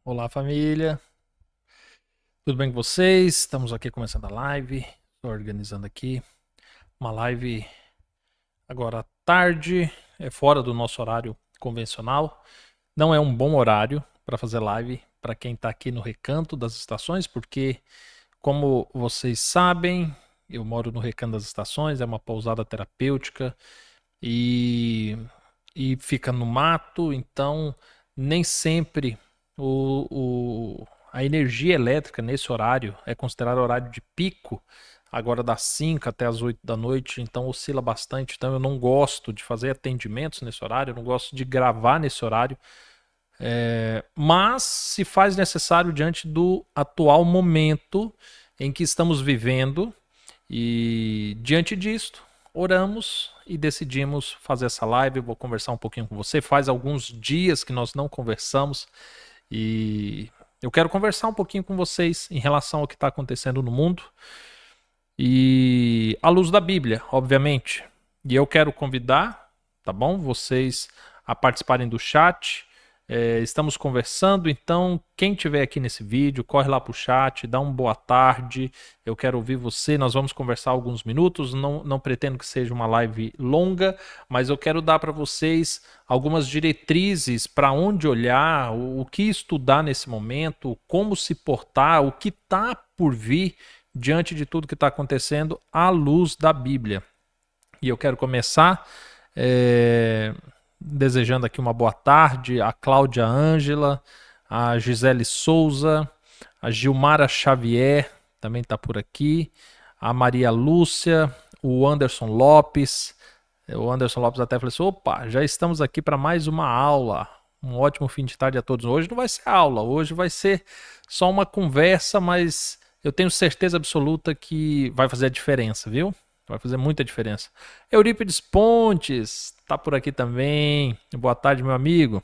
Olá, família. Tudo bem com vocês? Estamos aqui começando a live. Estou organizando aqui uma live agora à tarde, fora do nosso horário convencional. Não é um bom horário para fazer live para quem está aqui no Recanto das Estações, porque, como vocês sabem, eu moro no Recanto das Estações, é uma pousada terapêutica e, e fica no mato, então nem sempre a energia elétrica nesse horário é considerado horário de pico, agora das 5 até as 8 da noite, então oscila bastante. Então eu não gosto de fazer atendimentos nesse horário, eu não gosto de gravar nesse horário, mas se faz necessário diante do atual momento em que estamos vivendo, e diante disto, oramos e decidimos fazer essa live. Eu vou conversar um pouquinho com você. Faz alguns dias que nós não conversamos e eu quero conversar um pouquinho com vocês em relação ao que está acontecendo no mundo e à luz da Bíblia, obviamente. E eu quero convidar, tá bom? Vocês a participarem do chat. Estamos conversando, então quem tiver aqui nesse vídeo, corre lá pro chat, dá uma boa tarde. Eu quero ouvir você. Nós vamos conversar alguns minutos. Não pretendo que seja uma live longa, mas eu quero dar para vocês algumas diretrizes para onde olhar, o que estudar nesse momento, como se portar, o que está por vir diante de tudo que está acontecendo à luz da Bíblia. E eu quero começar desejando aqui uma boa tarde a Cláudia Ângela, a Gisele Souza, a Gilmara Xavier também está por aqui, a Maria Lúcia, o Anderson Lopes. O Anderson Lopes até falou assim: opa, já estamos aqui para mais uma aula. Um ótimo fim de tarde a todos. Hoje não vai ser aula, hoje vai ser só uma conversa, mas eu tenho certeza absoluta que vai fazer a diferença, viu? Vai fazer muita diferença. Eurípides Pontes está por aqui também. Boa tarde, meu amigo.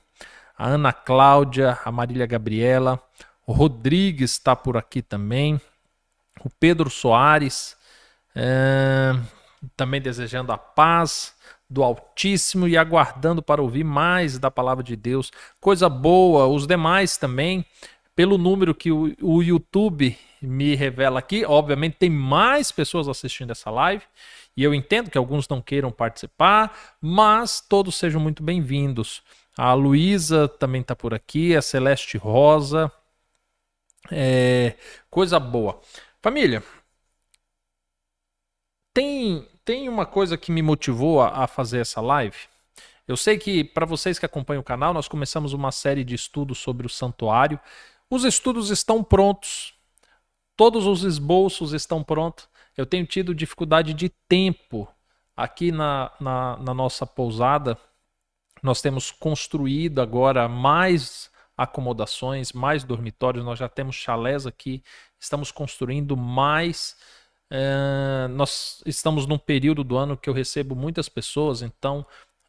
A Ana Cláudia, a Marília Gabriela, o Rodrigues está por aqui também. O Pedro Soares, também desejando a paz do Altíssimo e aguardando para ouvir mais da palavra de Deus. Coisa boa, os demais também, pelo número que o YouTube me revela aqui, obviamente tem mais pessoas assistindo essa live, e eu entendo que alguns não queiram participar, mas todos sejam muito bem-vindos. A Luísa também está por aqui, a Celeste Rosa, coisa boa. Família, tem uma coisa que me motivou a fazer essa live. Eu sei que para vocês que acompanham o canal, nós começamos uma série de estudos sobre o santuário. Os estudos estão prontos, todos os esboços estão prontos. Eu tenho tido dificuldade de tempo aqui na nossa pousada. Nós temos construído agora mais acomodações, mais dormitórios. Nós já temos chalés aqui, estamos construindo mais. Nós estamos num período do ano que eu recebo muitas pessoas, então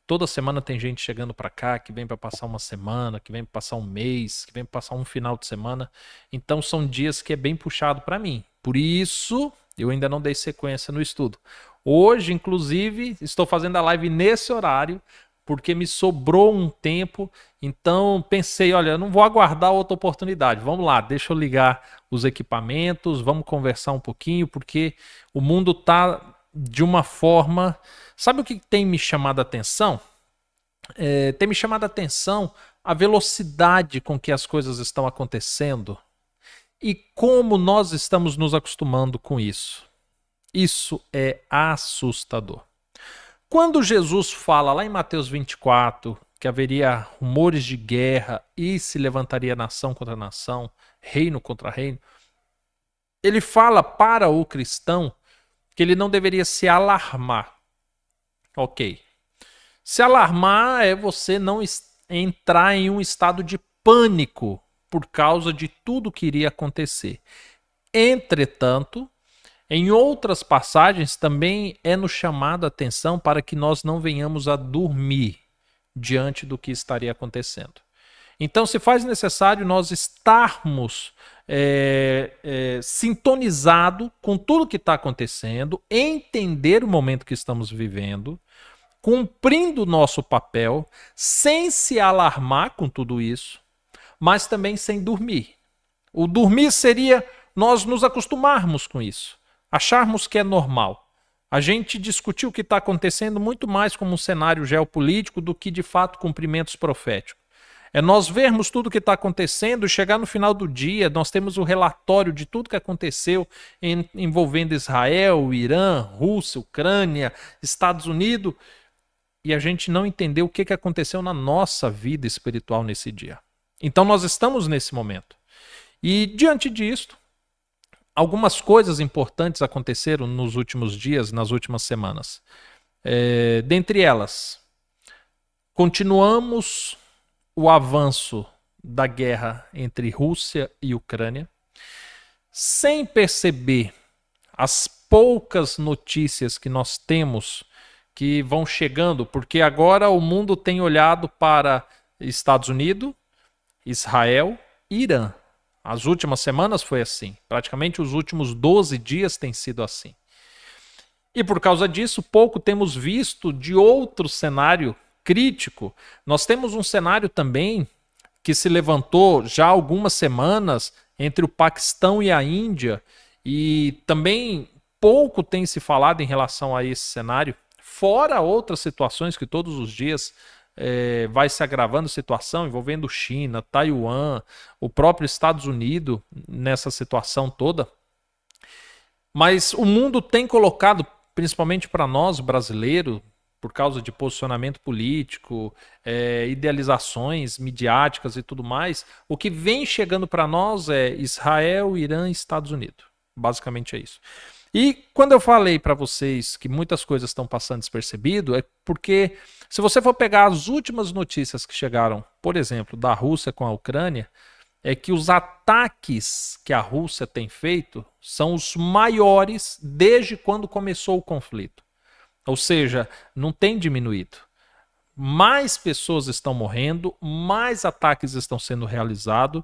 toda semana tem gente chegando para cá que vem para passar uma semana, que vem para passar um mês, que vem para passar um final de semana. Então são dias que é bem puxado para mim. Por isso eu ainda não dei sequência no estudo. Hoje, inclusive, estou fazendo a live nesse horário porque me sobrou um tempo. Então pensei, olha, eu não vou aguardar outra oportunidade. Vamos lá, deixa eu ligar os equipamentos, vamos conversar um pouquinho, porque o mundo está de uma forma. Sabe o que tem me chamado a atenção? Tem me chamado a atenção a velocidade com que as coisas estão acontecendo e como nós estamos nos acostumando com isso. Isso é assustador. Quando Jesus fala lá em Mateus 24 que haveria rumores de guerra e se levantaria nação contra nação, reino contra reino, ele fala para o cristão que ele não deveria se alarmar. Ok. Se alarmar é você não entrar em um estado de pânico por causa de tudo que iria acontecer. Entretanto, em outras passagens também é nos chamado a atenção para que nós não venhamos a dormir diante do que estaria acontecendo. Então se faz necessário nós estarmos sintonizado com tudo que está acontecendo, entender o momento que estamos vivendo, cumprindo o nosso papel, sem se alarmar com tudo isso, mas também sem dormir. O dormir seria nós nos acostumarmos com isso, acharmos que é normal. A gente discutir o que está acontecendo muito mais como um cenário geopolítico do que de fato cumprimentos proféticos. É nós vermos tudo o que está acontecendo e chegar no final do dia, nós temos o relatório de tudo que aconteceu envolvendo Israel, Irã, Rússia, Ucrânia, Estados Unidos, e a gente não entendeu o que aconteceu na nossa vida espiritual nesse dia. Então nós estamos nesse momento. E diante disso, algumas coisas importantes aconteceram nos últimos dias, nas últimas semanas. Dentre elas, continuamos o avanço da guerra entre Rússia e Ucrânia, sem perceber as poucas notícias que nós temos que vão chegando, porque agora o mundo tem olhado para Estados Unidos, Israel e Irã. As últimas semanas foi assim, praticamente os últimos 12 dias tem sido assim. E por causa disso, pouco temos visto de outro cenário crítico. Nós temos um cenário também que se levantou já há algumas semanas entre o Paquistão e a Índia, e também pouco tem se falado em relação a esse cenário, fora outras situações que todos os dias vai se agravando a situação envolvendo China, Taiwan, o próprio Estados Unidos nessa situação toda. Mas o mundo tem colocado, principalmente para nós brasileiros, por causa de posicionamento político, idealizações midiáticas e tudo mais, o que vem chegando para nós é Israel, Irã e Estados Unidos. Basicamente é isso. E quando eu falei para vocês que muitas coisas estão passando despercebido, é porque se você for pegar as últimas notícias que chegaram, por exemplo, da Rússia com a Ucrânia, é que os ataques que a Rússia tem feito são os maiores desde quando começou o conflito. Ou seja, não tem diminuído. Mais pessoas estão morrendo, mais ataques estão sendo realizados,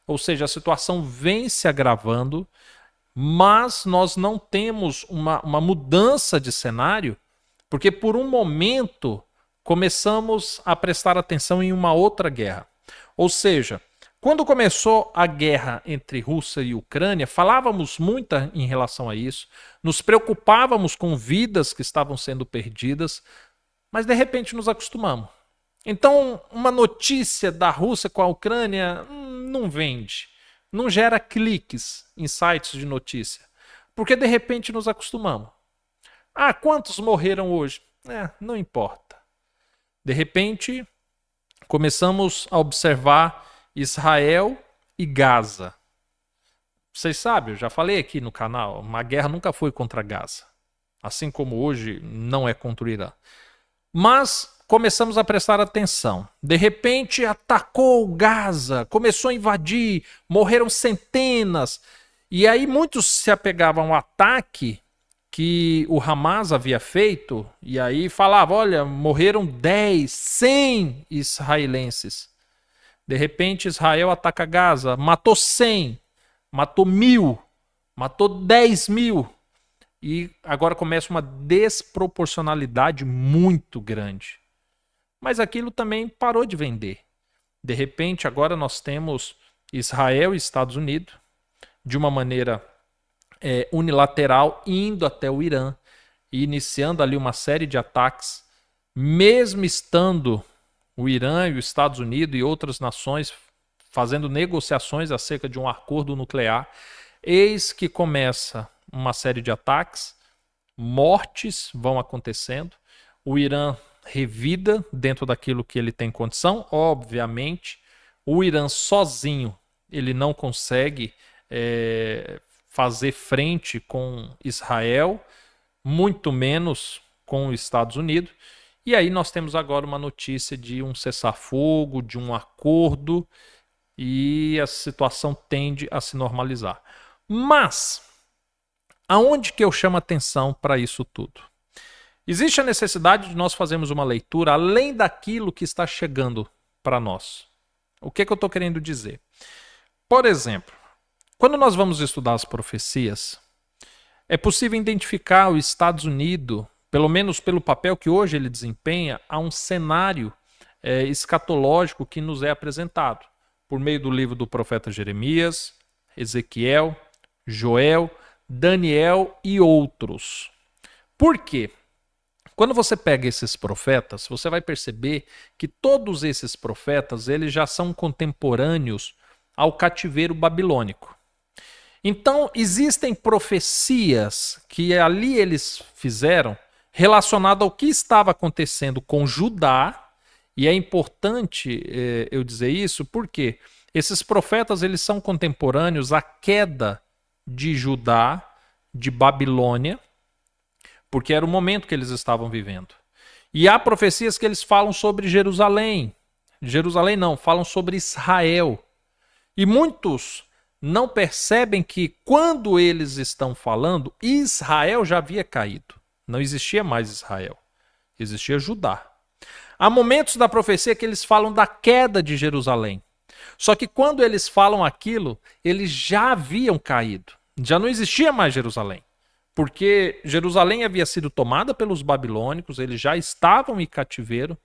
ou seja, a situação vem se agravando, mas nós não temos uma mudança de cenário, porque por um momento começamos a prestar atenção em uma outra guerra. Ou seja, quando começou a guerra entre Rússia e Ucrânia, falávamos muito em relação a isso, nos preocupávamos com vidas que estavam sendo perdidas, mas de repente nos acostumamos. Então, uma notícia da Rússia com a Ucrânia não vende, não gera cliques em sites de notícia, porque de repente nos acostumamos. Ah, quantos morreram hoje? Não importa. De repente, começamos a observar Israel e Gaza. Vocês sabem, eu já falei aqui no canal, uma guerra nunca foi contra Gaza. Assim como hoje não é contra o Irã. Mas começamos a prestar atenção. De repente atacou Gaza, começou a invadir, morreram centenas. E aí muitos se apegavam ao ataque que o Hamas havia feito, e aí falava, olha, morreram 10, 100 israelenses. De repente Israel ataca Gaza, matou 100, matou 1000, matou 10.000. E agora começa uma desproporcionalidade muito grande. Mas aquilo também parou de vender. De repente agora nós temos Israel e Estados Unidos, de uma maneira unilateral, indo até o Irã e iniciando ali uma série de ataques, mesmo estando o Irã e os Estados Unidos e outras nações fazendo negociações acerca de um acordo nuclear, eis que começa uma série de ataques, mortes vão acontecendo, o Irã revida dentro daquilo que ele tem condição, obviamente, o Irã sozinho ele não consegue fazer frente com Israel, muito menos com os Estados Unidos. E aí nós temos agora uma notícia de um cessar-fogo, de um acordo, e a situação tende a se normalizar. Mas, aonde que eu chamo atenção para isso tudo? Existe a necessidade de nós fazermos uma leitura além daquilo que está chegando para nós. O que eu estou querendo dizer? Por exemplo, quando nós vamos estudar as profecias, é possível identificar os Estados Unidos, pelo menos pelo papel que hoje ele desempenha, a um cenário escatológico que nos é apresentado. por meio do livro do profeta Jeremias, Ezequiel, Joel, Daniel e outros. Por quê? Quando você pega esses profetas, você vai perceber que todos esses profetas eles já são contemporâneos ao cativeiro babilônico. Então, existem profecias que ali eles fizeram relacionadas ao que estava acontecendo com Judá, e é importante eu dizer isso porque esses profetas eles são contemporâneos à queda de Judá, de Babilônia, porque era o momento que eles estavam vivendo. E há profecias que eles falam sobre Jerusalém. Jerusalém não, falam sobre Israel. E muitos não percebem que quando eles estão falando, Israel já havia caído. Não existia mais Israel. Existia Judá. Há momentos da profecia que eles falam da queda de Jerusalém. Só que quando eles falam aquilo, eles já haviam caído. Já não existia mais Jerusalém. Porque Jerusalém havia sido tomada pelos babilônicos, eles já estavam em cativeiro.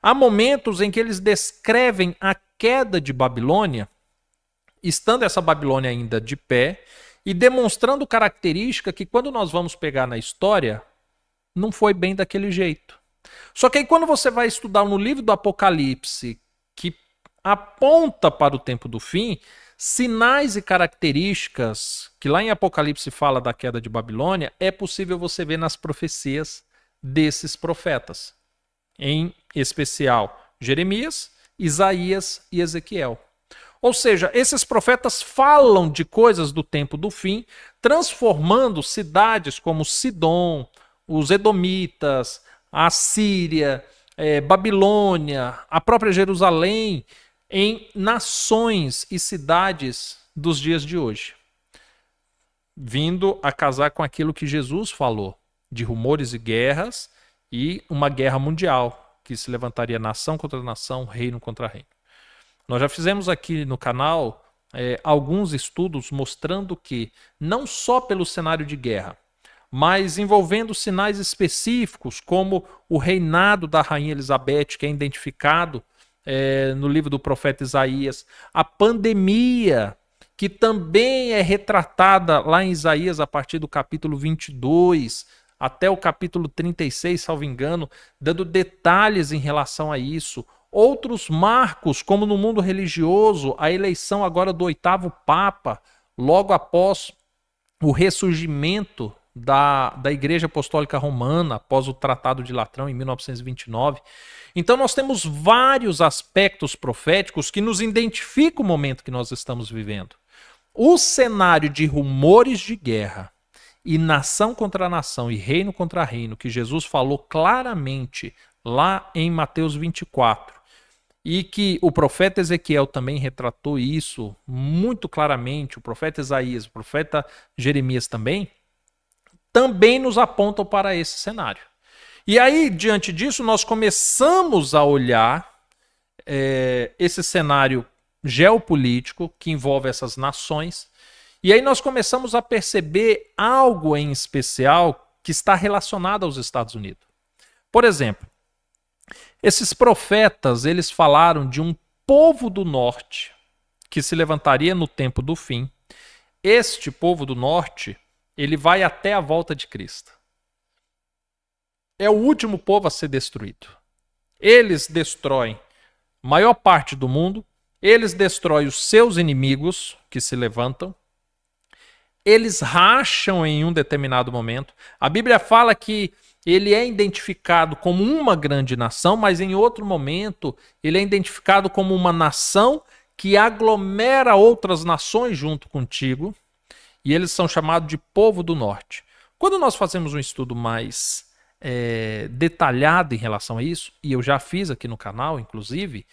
Há momentos em que eles descrevem a queda de Babilônia, estando essa Babilônia ainda de pé, e demonstrando característica que quando nós vamos pegar na história, não foi bem daquele jeito. Só que aí quando você vai estudar no livro do Apocalipse, que aponta para o tempo do fim, sinais e características que lá em Apocalipse fala da queda de Babilônia, é possível você ver nas profecias desses profetas. Em especial, Jeremias, Isaías e Ezequiel. Ou seja, esses profetas falam de coisas do tempo do fim, transformando cidades como Sidom, os Edomitas, a Síria, Babilônia, a própria Jerusalém, em nações e cidades dos dias de hoje. Vindo a casar com aquilo que Jesus falou, de rumores e guerras e uma guerra mundial, que se levantaria nação contra nação, reino contra reino. Nós já fizemos aqui no canal alguns estudos mostrando que, não só pelo cenário de guerra, mas envolvendo sinais específicos, como o reinado da Rainha Elizabeth, que é identificado no livro do profeta Isaías, a pandemia, que também é retratada lá em Isaías a partir do capítulo 22 até o capítulo 36, salvo engano, dando detalhes em relação a isso. Outros marcos, como no mundo religioso, a eleição agora do 8º Papa, logo após o ressurgimento da Igreja Apostólica Romana, após o Tratado de Latrão, em 1929. Então nós temos vários aspectos proféticos que nos identificam o momento que nós estamos vivendo. O cenário de rumores de guerra e nação contra nação e reino contra reino, que Jesus falou claramente lá em Mateus 24, e que o profeta Ezequiel também retratou isso muito claramente, o profeta Isaías, o profeta Jeremias também nos apontam para esse cenário. E aí, diante disso, nós começamos a olhar esse cenário geopolítico que envolve essas nações, e aí nós começamos a perceber algo em especial que está relacionado aos Estados Unidos. Por exemplo, esses profetas, eles falaram de um povo do norte que se levantaria no tempo do fim. Este povo do norte, ele vai até a volta de Cristo. É o último povo a ser destruído. Eles destroem a maior parte do mundo, eles destroem os seus inimigos que se levantam, eles racham em um determinado momento. A Bíblia fala que ele é identificado como uma grande nação, mas em outro momento ele é identificado como uma nação que aglomera outras nações junto contigo, e eles são chamados de povo do norte. Quando nós fazemos um estudo mais detalhado em relação a isso, e eu já fiz aqui no canal, inclusive,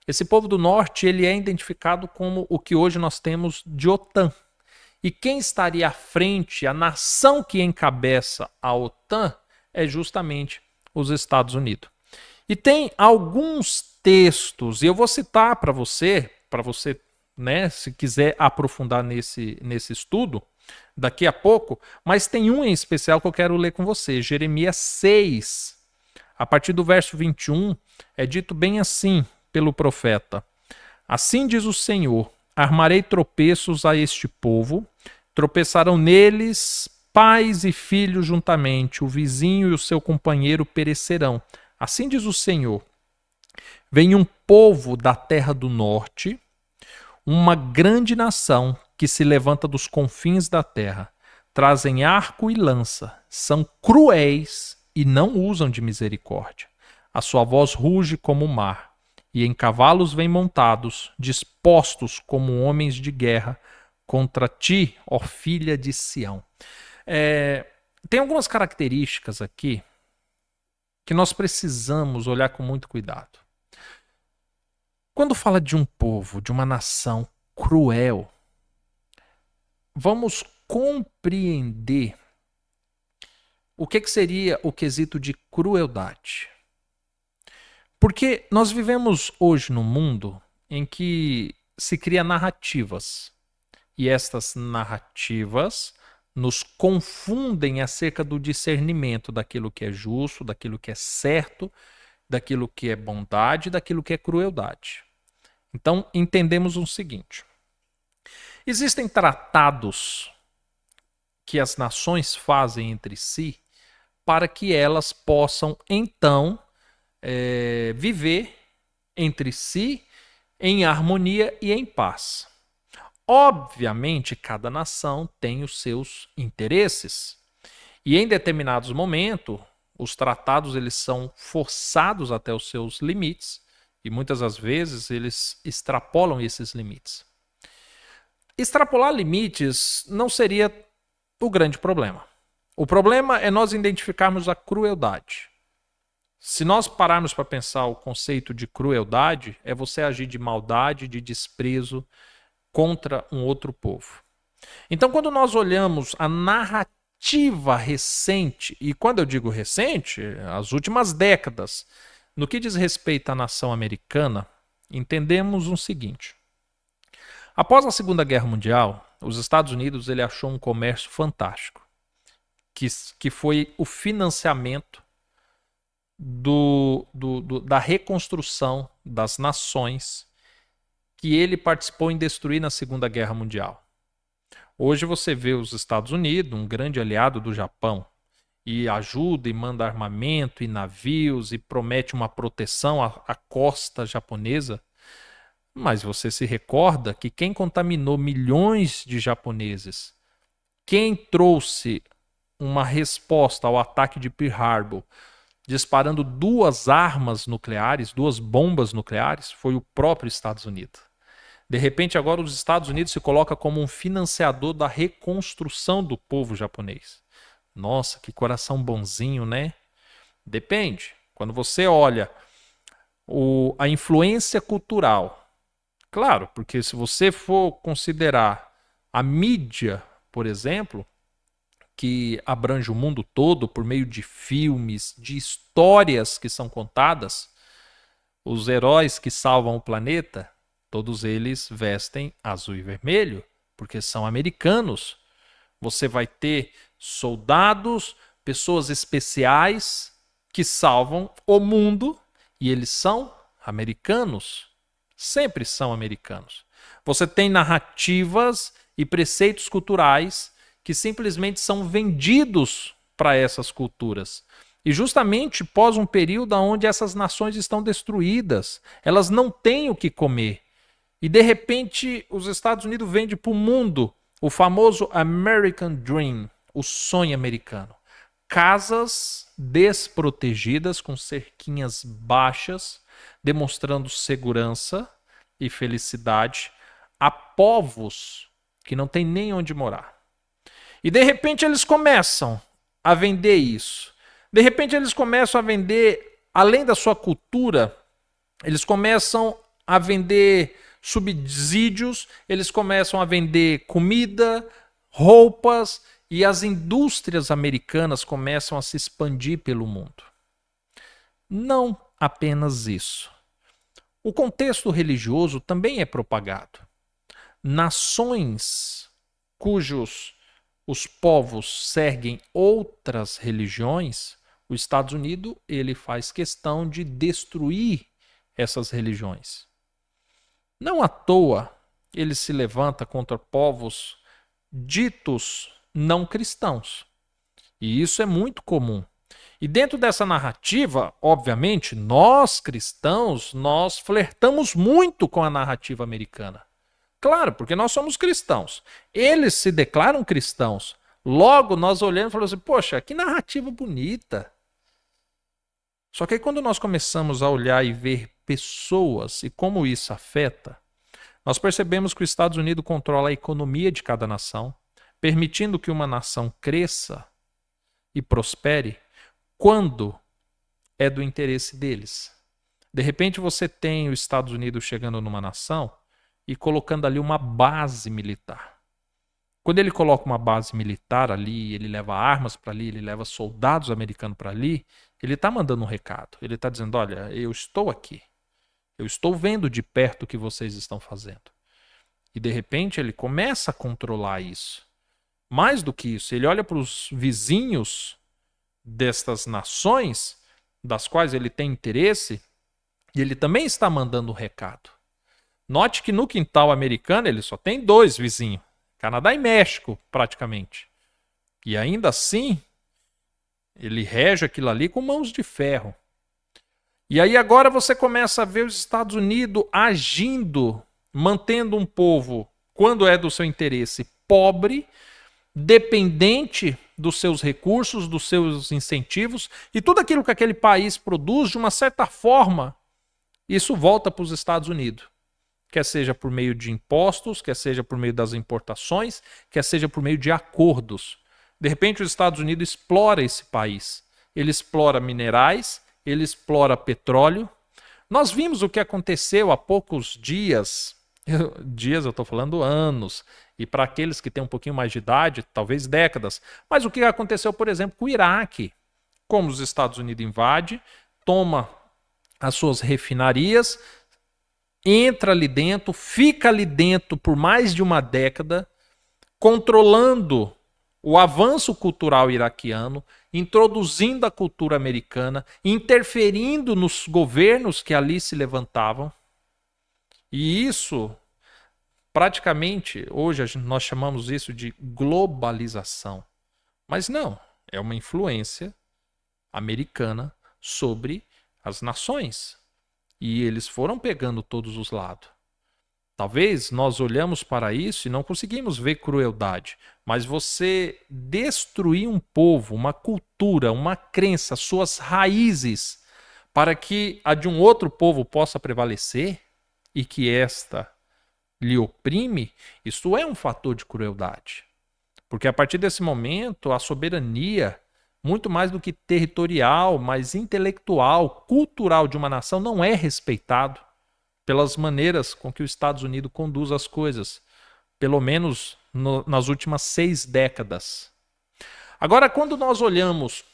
esse povo do norte ele é identificado como o que hoje nós temos de OTAN. E quem estaria à frente, a nação que encabeça a OTAN, é justamente os Estados Unidos. E tem alguns textos, e eu vou citar para você, né, se quiser aprofundar nesse estudo, daqui a pouco, mas tem um em especial que eu quero ler com você, Jeremias 6. A partir do verso 21, é dito bem assim pelo profeta: Assim diz o Senhor: armarei tropeços a este povo, tropeçarão neles pais e filhos juntamente, o vizinho e o seu companheiro perecerão. Assim diz o Senhor: vem um povo da terra do norte, uma grande nação que se levanta dos confins da terra. Trazem arco e lança, são cruéis e não usam de misericórdia. A sua voz ruge como o mar, e em cavalos vêm montados, dispostos como homens de guerra, contra ti, ó filha de Sião. Tem algumas características aqui que nós precisamos olhar com muito cuidado. Quando fala de um povo, de uma nação cruel, vamos compreender o que seria o quesito de crueldade. Porque nós vivemos hoje num mundo em que se cria narrativas. E estas narrativas nos confundem acerca do discernimento daquilo que é justo, daquilo que é certo, daquilo que é bondade, daquilo que é crueldade. Então, entendemos o seguinte: existem tratados que as nações fazem entre si para que elas possam, então, viver entre si em harmonia e em paz. Obviamente, cada nação tem os seus interesses. E em determinados momentos, os tratados eles são forçados até os seus limites e muitas das vezes eles extrapolam esses limites. Extrapolar limites não seria o grande problema. O problema é nós identificarmos a crueldade. Se nós pararmos para pensar o conceito de crueldade, é você agir de maldade, de desprezo contra um outro povo. Então, quando nós olhamos a narrativa recente, e quando eu digo recente, as últimas décadas, no que diz respeito à nação americana, entendemos o seguinte: após a Segunda Guerra Mundial, os Estados Unidos ele achou um comércio fantástico, que foi o financiamento da reconstrução das nações que ele participou em destruir na Segunda Guerra Mundial. Hoje você vê os Estados Unidos, um grande aliado do Japão, e ajuda e manda armamento e navios e promete uma proteção à costa japonesa. Mas você se recorda que quem contaminou milhões de japoneses, quem trouxe uma resposta ao ataque de Pearl Harbor, disparando 2 armas nucleares, 2 bombas nucleares, foi o próprio Estados Unidos. De repente, agora os Estados Unidos se coloca como um financiador da reconstrução do povo japonês. Nossa, que coração bonzinho, né? Depende. Quando você olha a influência cultural, claro, porque se você for considerar a mídia, por exemplo, que abrange o mundo todo por meio de filmes, de histórias que são contadas, os heróis que salvam o planeta, todos eles vestem azul e vermelho, porque são americanos. Você vai ter soldados, pessoas especiais que salvam o mundo e eles são americanos. Sempre são americanos. Você tem narrativas e preceitos culturais que simplesmente são vendidos para essas culturas. E justamente pós um período onde essas nações estão destruídas, elas não têm o que comer. E de repente os Estados Unidos vendem para o mundo o famoso American Dream, o sonho americano. Casas desprotegidas com cerquinhas baixas, demonstrando segurança e felicidade a povos que não têm nem onde morar. E de repente eles começam a vender isso. De repente eles começam a vender, além da sua cultura, eles começam a vender subsídios, eles começam a vender comida, roupas, e as indústrias americanas começam a se expandir pelo mundo. Não apenas isso. O contexto religioso também é propagado. Nações cujos os povos seguem outras religiões, os Estados Unidos ele faz questão de destruir essas religiões. Não à toa ele se levanta contra povos ditos não cristãos. E isso é muito comum. E dentro dessa narrativa, obviamente, nós cristãos, nós flertamos muito com a narrativa americana. Claro, porque nós somos cristãos. Eles se declaram cristãos. Logo, nós olhamos e falamos assim, poxa, que narrativa bonita. Só que aí quando nós começamos a olhar e ver pessoas e como isso afeta, nós percebemos que os Estados Unidos controla a economia de cada nação, permitindo que uma nação cresça e prospere quando é do interesse deles. De repente você tem os Estados Unidos chegando numa nação e colocando ali uma base militar. Quando ele coloca uma base militar ali, ele leva armas para ali, ele leva soldados americanos para ali, ele está mandando um recado. Ele está dizendo, olha, eu estou aqui. Eu estou vendo de perto o que vocês estão fazendo. E de repente ele começa a controlar isso. Mais do que isso, ele olha para os vizinhos destas nações, das quais ele tem interesse, e ele também está mandando um recado. Note que no quintal americano ele só tem 2 vizinhos, Canadá e México, praticamente. E ainda assim, ele rege aquilo ali com mãos de ferro. E aí agora você começa a ver os Estados Unidos agindo, mantendo um povo, quando é do seu interesse, pobre, dependente dos seus recursos, dos seus incentivos, e tudo aquilo que aquele país produz, de uma certa forma, isso volta para os Estados Unidos. Quer seja por meio de impostos, quer seja por meio das importações, quer seja por meio de acordos. De repente os Estados Unidos explora esse país. Ele explora minerais, ele explora petróleo. Nós vimos o que aconteceu há poucos dias, eu estou falando anos, e para aqueles que têm um pouquinho mais de idade, talvez décadas. Mas o que aconteceu, por exemplo, com o Iraque? Como os Estados Unidos invade, toma as suas refinarias, entra ali dentro, fica ali dentro por mais de uma década, controlando o avanço cultural iraquiano, introduzindo a cultura americana, interferindo nos governos que ali se levantavam. E isso, praticamente, hoje nós chamamos isso de globalização. Mas não, é uma influência americana sobre as nações. E eles foram pegando todos os lados. Talvez nós olhamos para isso e não conseguimos ver crueldade. Mas você destruir um povo, uma cultura, uma crença, suas raízes, para que a de um outro povo possa prevalecer e que esta lhe oprime, isso é um fator de crueldade. Porque a partir desse momento, a soberania, muito mais do que territorial, mas intelectual, cultural de uma nação, não é respeitado pelas maneiras com que os Estados Unidos conduz as coisas, pelo menos nas últimas 6 décadas. Agora, quando nós olhamos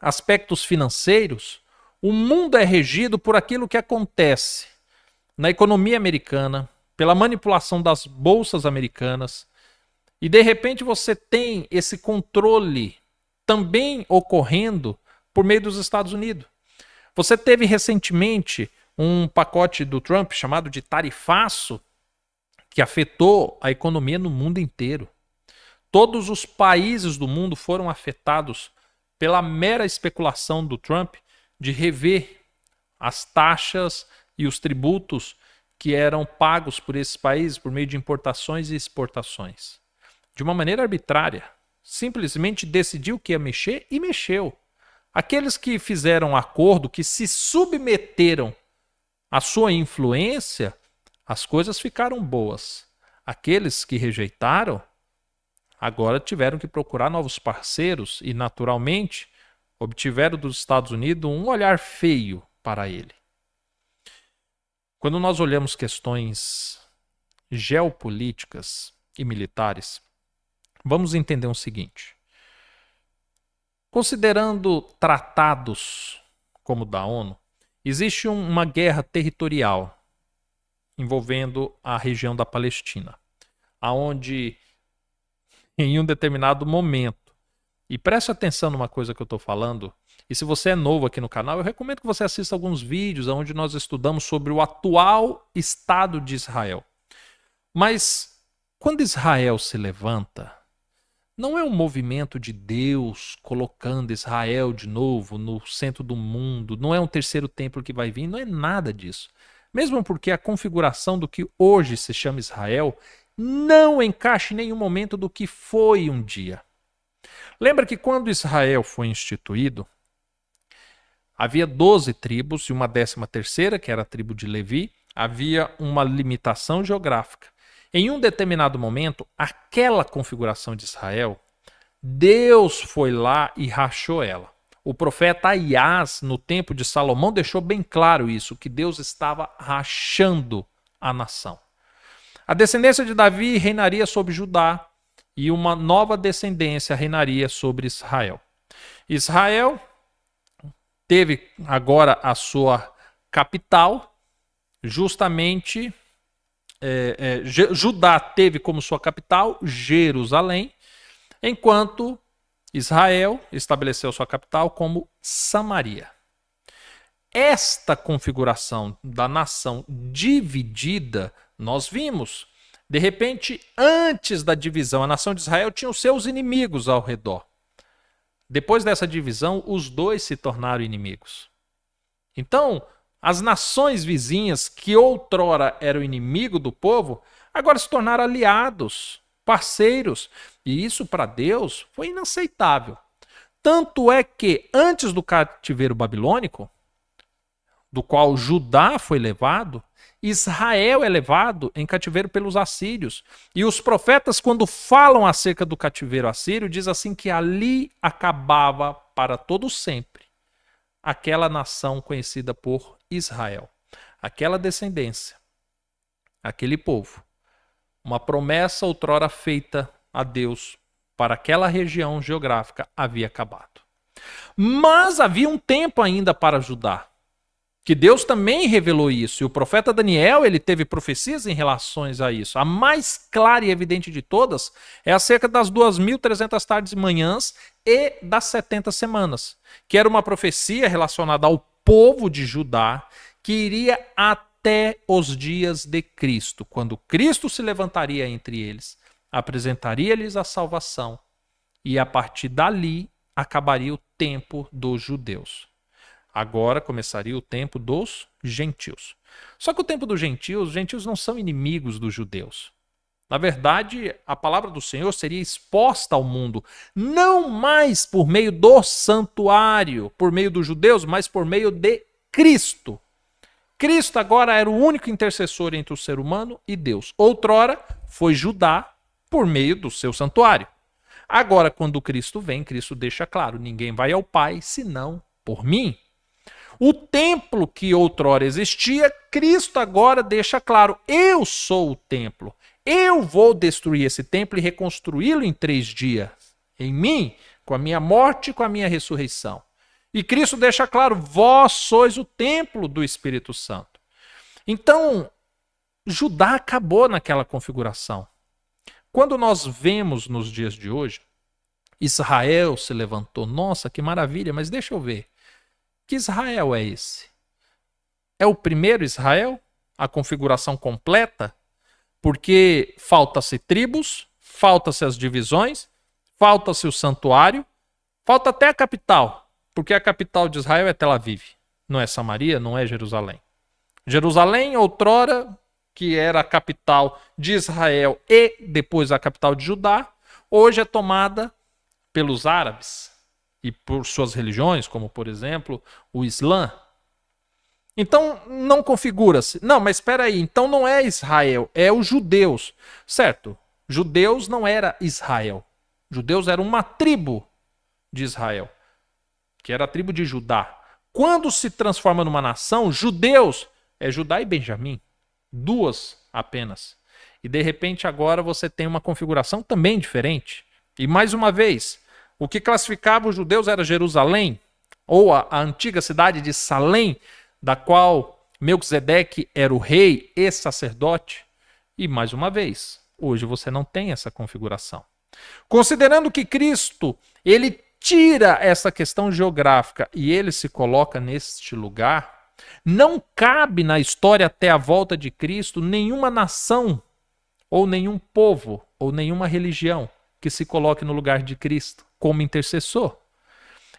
aspectos financeiros, o mundo é regido por aquilo que acontece na economia americana, pela manipulação das bolsas americanas, e de repente você tem esse controle também ocorrendo por meio dos Estados Unidos. Você teve recentemente um pacote do Trump chamado de tarifaço que afetou a economia no mundo inteiro. Todos os países do mundo foram afetados pela mera especulação do Trump de rever as taxas e os tributos que eram pagos por esses países por meio de importações e exportações. De uma maneira arbitrária. Simplesmente decidiu que ia mexer e mexeu. Aqueles que fizeram acordo, que se submeteram à sua influência, as coisas ficaram boas. Aqueles que rejeitaram, agora tiveram que procurar novos parceiros e, naturalmente, obtiveram dos Estados Unidos um olhar feio para ele. Quando nós olhamos questões geopolíticas e militares, vamos entender o seguinte. Considerando tratados como o da ONU, existe uma guerra territorial envolvendo a região da Palestina, aonde em um determinado momento E preste atenção numa coisa que eu estou falando. E se você é novo aqui no canal, eu recomendo que você assista alguns vídeos onde nós estudamos sobre o atual estado de Israel. Mas quando Israel se levanta, não é um movimento de Deus colocando Israel de novo no centro do mundo, não é um terceiro templo que vai vir, não é nada disso. Mesmo porque a configuração do que hoje se chama Israel não encaixa em nenhum momento do que foi um dia. Lembra que quando Israel foi instituído, havia 12 tribos e uma 13ª, que era a tribo de Levi, havia uma limitação geográfica. Em um determinado momento, aquela configuração de Israel, Deus foi lá e rachou ela. O profeta Aias, no tempo de Salomão, deixou bem claro isso, que Deus estava rachando a nação. A descendência de Davi reinaria sobre Judá e uma nova descendência reinaria sobre Israel. Israel teve agora a sua capital, justamente Judá teve como sua capital Jerusalém, enquanto Israel estabeleceu sua capital como Samaria. Esta configuração da nação dividida, nós vimos. De repente, antes da divisão, a nação de Israel tinha os seus inimigos ao redor. Depois dessa divisão, os dois se tornaram inimigos. Então, as nações vizinhas, que outrora eram inimigo do povo, agora se tornaram aliados, parceiros. E isso para Deus foi inaceitável. Tanto é que antes do cativeiro babilônico, do qual Judá foi levado, Israel é levado em cativeiro pelos assírios. E os profetas, quando falam acerca do cativeiro assírio, diz assim que ali acabava para todo sempre aquela nação conhecida por Israel, aquela descendência, aquele povo. Uma promessa outrora feita a Deus para aquela região geográfica havia acabado. Mas havia um tempo ainda para Judá, que Deus também revelou isso. E o profeta Daniel, ele teve profecias em relação a isso. A mais clara e evidente de todas é acerca das 2.300 tardes e manhãs e das 70 semanas, que era uma profecia relacionada ao povo de Judá, que iria até os dias de Cristo, quando Cristo se levantaria entre eles, apresentaria-lhes a salvação, e a partir dali acabaria o tempo dos judeus. Agora começaria o tempo dos gentios. Só que o tempo dos gentios, os gentios não são inimigos dos judeus. Na verdade, a palavra do Senhor seria exposta ao mundo, não mais por meio do santuário, por meio dos judeus, mas por meio de Cristo. Cristo agora era o único intercessor entre o ser humano e Deus. Outrora foi Judá por meio do seu santuário. Agora, quando Cristo vem, Cristo deixa claro, ninguém vai ao Pai senão por mim. O templo que outrora existia, Cristo agora deixa claro, eu sou o templo. Eu vou destruir esse templo e reconstruí-lo em 3 dias. Em mim, com a minha morte e com a minha ressurreição. E Cristo deixa claro, vós sois o templo do Espírito Santo. Então, Judá acabou naquela configuração. Quando nós vemos nos dias de hoje, Israel se levantou. Nossa, que maravilha, mas deixa eu ver. Que Israel é esse? É o primeiro Israel? A configuração completa? Porque falta-se tribos, falta-se as divisões, falta-se o santuário, falta até a capital, porque a capital de Israel é Tel Aviv, não é Samaria, não é Jerusalém. Jerusalém, outrora, que era a capital de Israel e depois a capital de Judá, hoje é tomada pelos árabes e por suas religiões, como por exemplo o Islã. Então não configura-se. Não, mas espera aí, então não é Israel, é os judeus. Certo, judeus não era Israel. Judeus era uma tribo de Israel, que era a tribo de Judá. Quando se transforma numa nação, judeus é Judá e Benjamim. 2 apenas. E de repente agora você tem uma configuração também diferente. E mais uma vez, o que classificava os judeus era Jerusalém, ou a antiga cidade de Salém, da qual Melquisedeque era o rei e sacerdote. E mais uma vez, hoje você não tem essa configuração. Considerando que Cristo, ele tira essa questão geográfica e ele se coloca neste lugar, não cabe na história até a volta de Cristo nenhuma nação, ou nenhum povo, ou nenhuma religião que se coloque no lugar de Cristo como intercessor.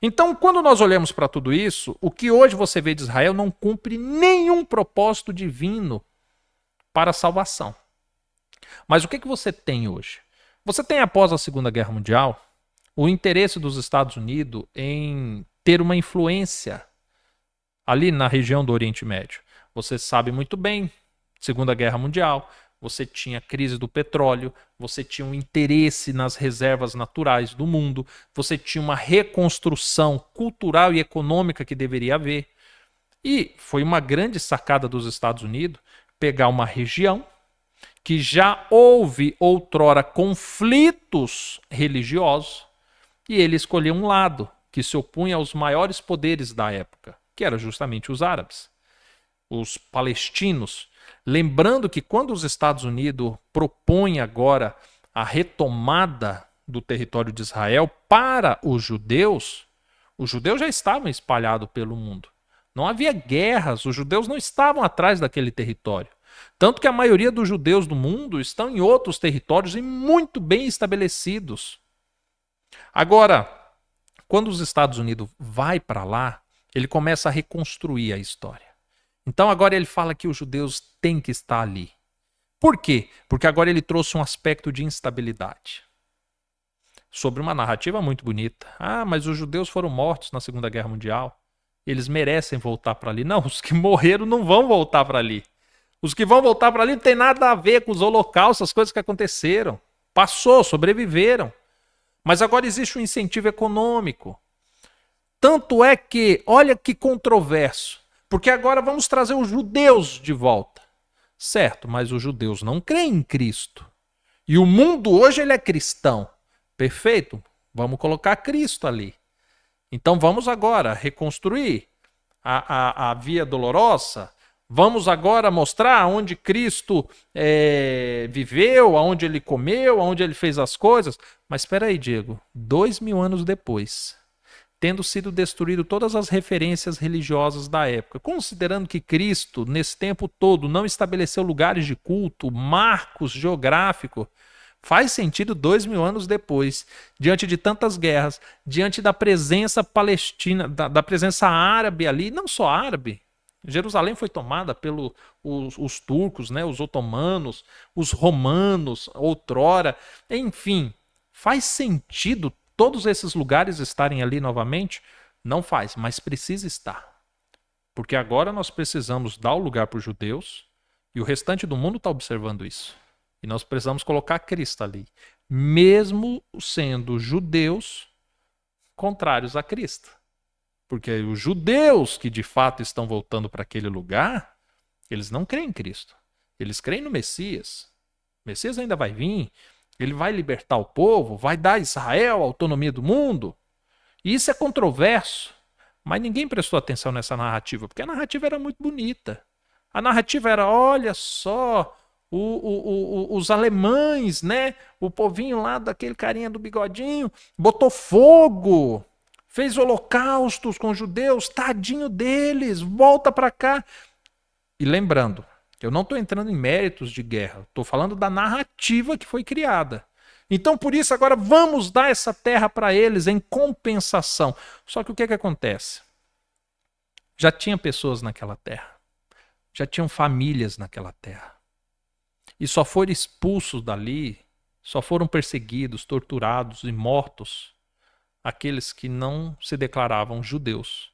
Então, quando nós olhamos para tudo isso, o que hoje você vê de Israel não cumpre nenhum propósito divino para a salvação. Mas o que você tem hoje? Você tem, após a Segunda Guerra Mundial, o interesse dos Estados Unidos em ter uma influência ali na região do Oriente Médio. Você sabe muito bem, Segunda Guerra Mundial, você tinha a crise do petróleo, você tinha um interesse nas reservas naturais do mundo, você tinha uma reconstrução cultural e econômica que deveria haver. E foi uma grande sacada dos Estados Unidos pegar uma região que já houve outrora conflitos religiosos e ele escolheu um lado que se opunha aos maiores poderes da época, que eram justamente os árabes, os palestinos. Lembrando que quando os Estados Unidos propõem agora a retomada do território de Israel para os judeus já estavam espalhados pelo mundo. Não havia guerras, os judeus não estavam atrás daquele território. Tanto que a maioria dos judeus do mundo estão em outros territórios e muito bem estabelecidos. Agora, quando os Estados Unidos vai para lá, ele começa a reconstruir a história. Então agora ele fala que os judeus têm que estar ali. Por quê? Porque agora ele trouxe um aspecto de instabilidade. Sobre uma narrativa muito bonita. Ah, mas os judeus foram mortos na Segunda Guerra Mundial. Eles merecem voltar para ali. Não, os que morreram não vão voltar para ali. Os que vão voltar para ali não tem nada a ver com os holocaustos, as coisas que aconteceram. Passou, sobreviveram. Mas agora existe um incentivo econômico. Tanto é que, olha que controverso. Porque agora vamos trazer os judeus de volta. Certo, mas os judeus não creem em Cristo. E o mundo hoje ele é cristão. Perfeito? Vamos colocar Cristo ali. Então vamos agora reconstruir a Via Dolorosa. Vamos agora mostrar onde Cristo viveu, aonde ele comeu, aonde ele fez as coisas. Mas espera aí, Diego. 2000 anos depois, tendo sido destruído todas as referências religiosas da época, considerando que Cristo, nesse tempo todo, não estabeleceu lugares de culto, marcos geográficos, faz sentido 2000 anos depois, diante de tantas guerras, diante da presença palestina, da presença árabe ali, não só árabe. Jerusalém foi tomada pelos os turcos, né, os otomanos, os romanos, outrora, enfim, faz sentido todos esses lugares estarem ali novamente? Não faz, mas precisa estar. Porque agora nós precisamos dar o lugar para os judeus e o restante do mundo está observando isso. E nós precisamos colocar Cristo ali. Mesmo sendo judeus contrários a Cristo. Porque os judeus que de fato estão voltando para aquele lugar, eles não creem em Cristo. Eles creem no Messias. O Messias ainda vai vir. Ele vai libertar o povo, vai dar a Israel a autonomia do mundo. E isso é controverso. Mas ninguém prestou atenção nessa narrativa, porque a narrativa era muito bonita. A narrativa era, olha só, os alemães, né? O povinho lá daquele carinha do bigodinho, botou fogo, fez holocaustos com os judeus, tadinho deles, volta para cá. E lembrando, eu não estou entrando em méritos de guerra, estou falando da narrativa que foi criada. Então, por isso, agora vamos dar essa terra para eles em compensação. Só que o que acontece? Já tinha pessoas naquela terra. Já tinham famílias naquela terra. E só foram expulsos dali, só foram perseguidos, torturados e mortos aqueles que não se declaravam judeus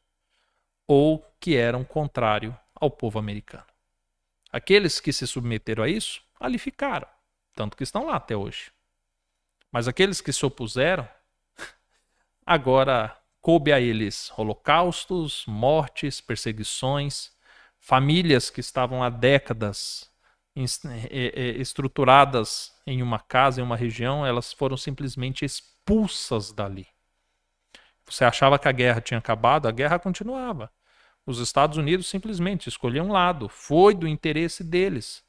ou que eram contrários ao povo americano. Aqueles que se submeteram a isso, ali ficaram, tanto que estão lá até hoje. Mas aqueles que se opuseram, agora coube a eles holocaustos, mortes, perseguições, famílias que estavam há décadas estruturadas em uma casa, em uma região, elas foram simplesmente expulsas dali. Você achava que a guerra tinha acabado, a guerra continuava. Os Estados Unidos simplesmente escolheram um lado, foi do interesse deles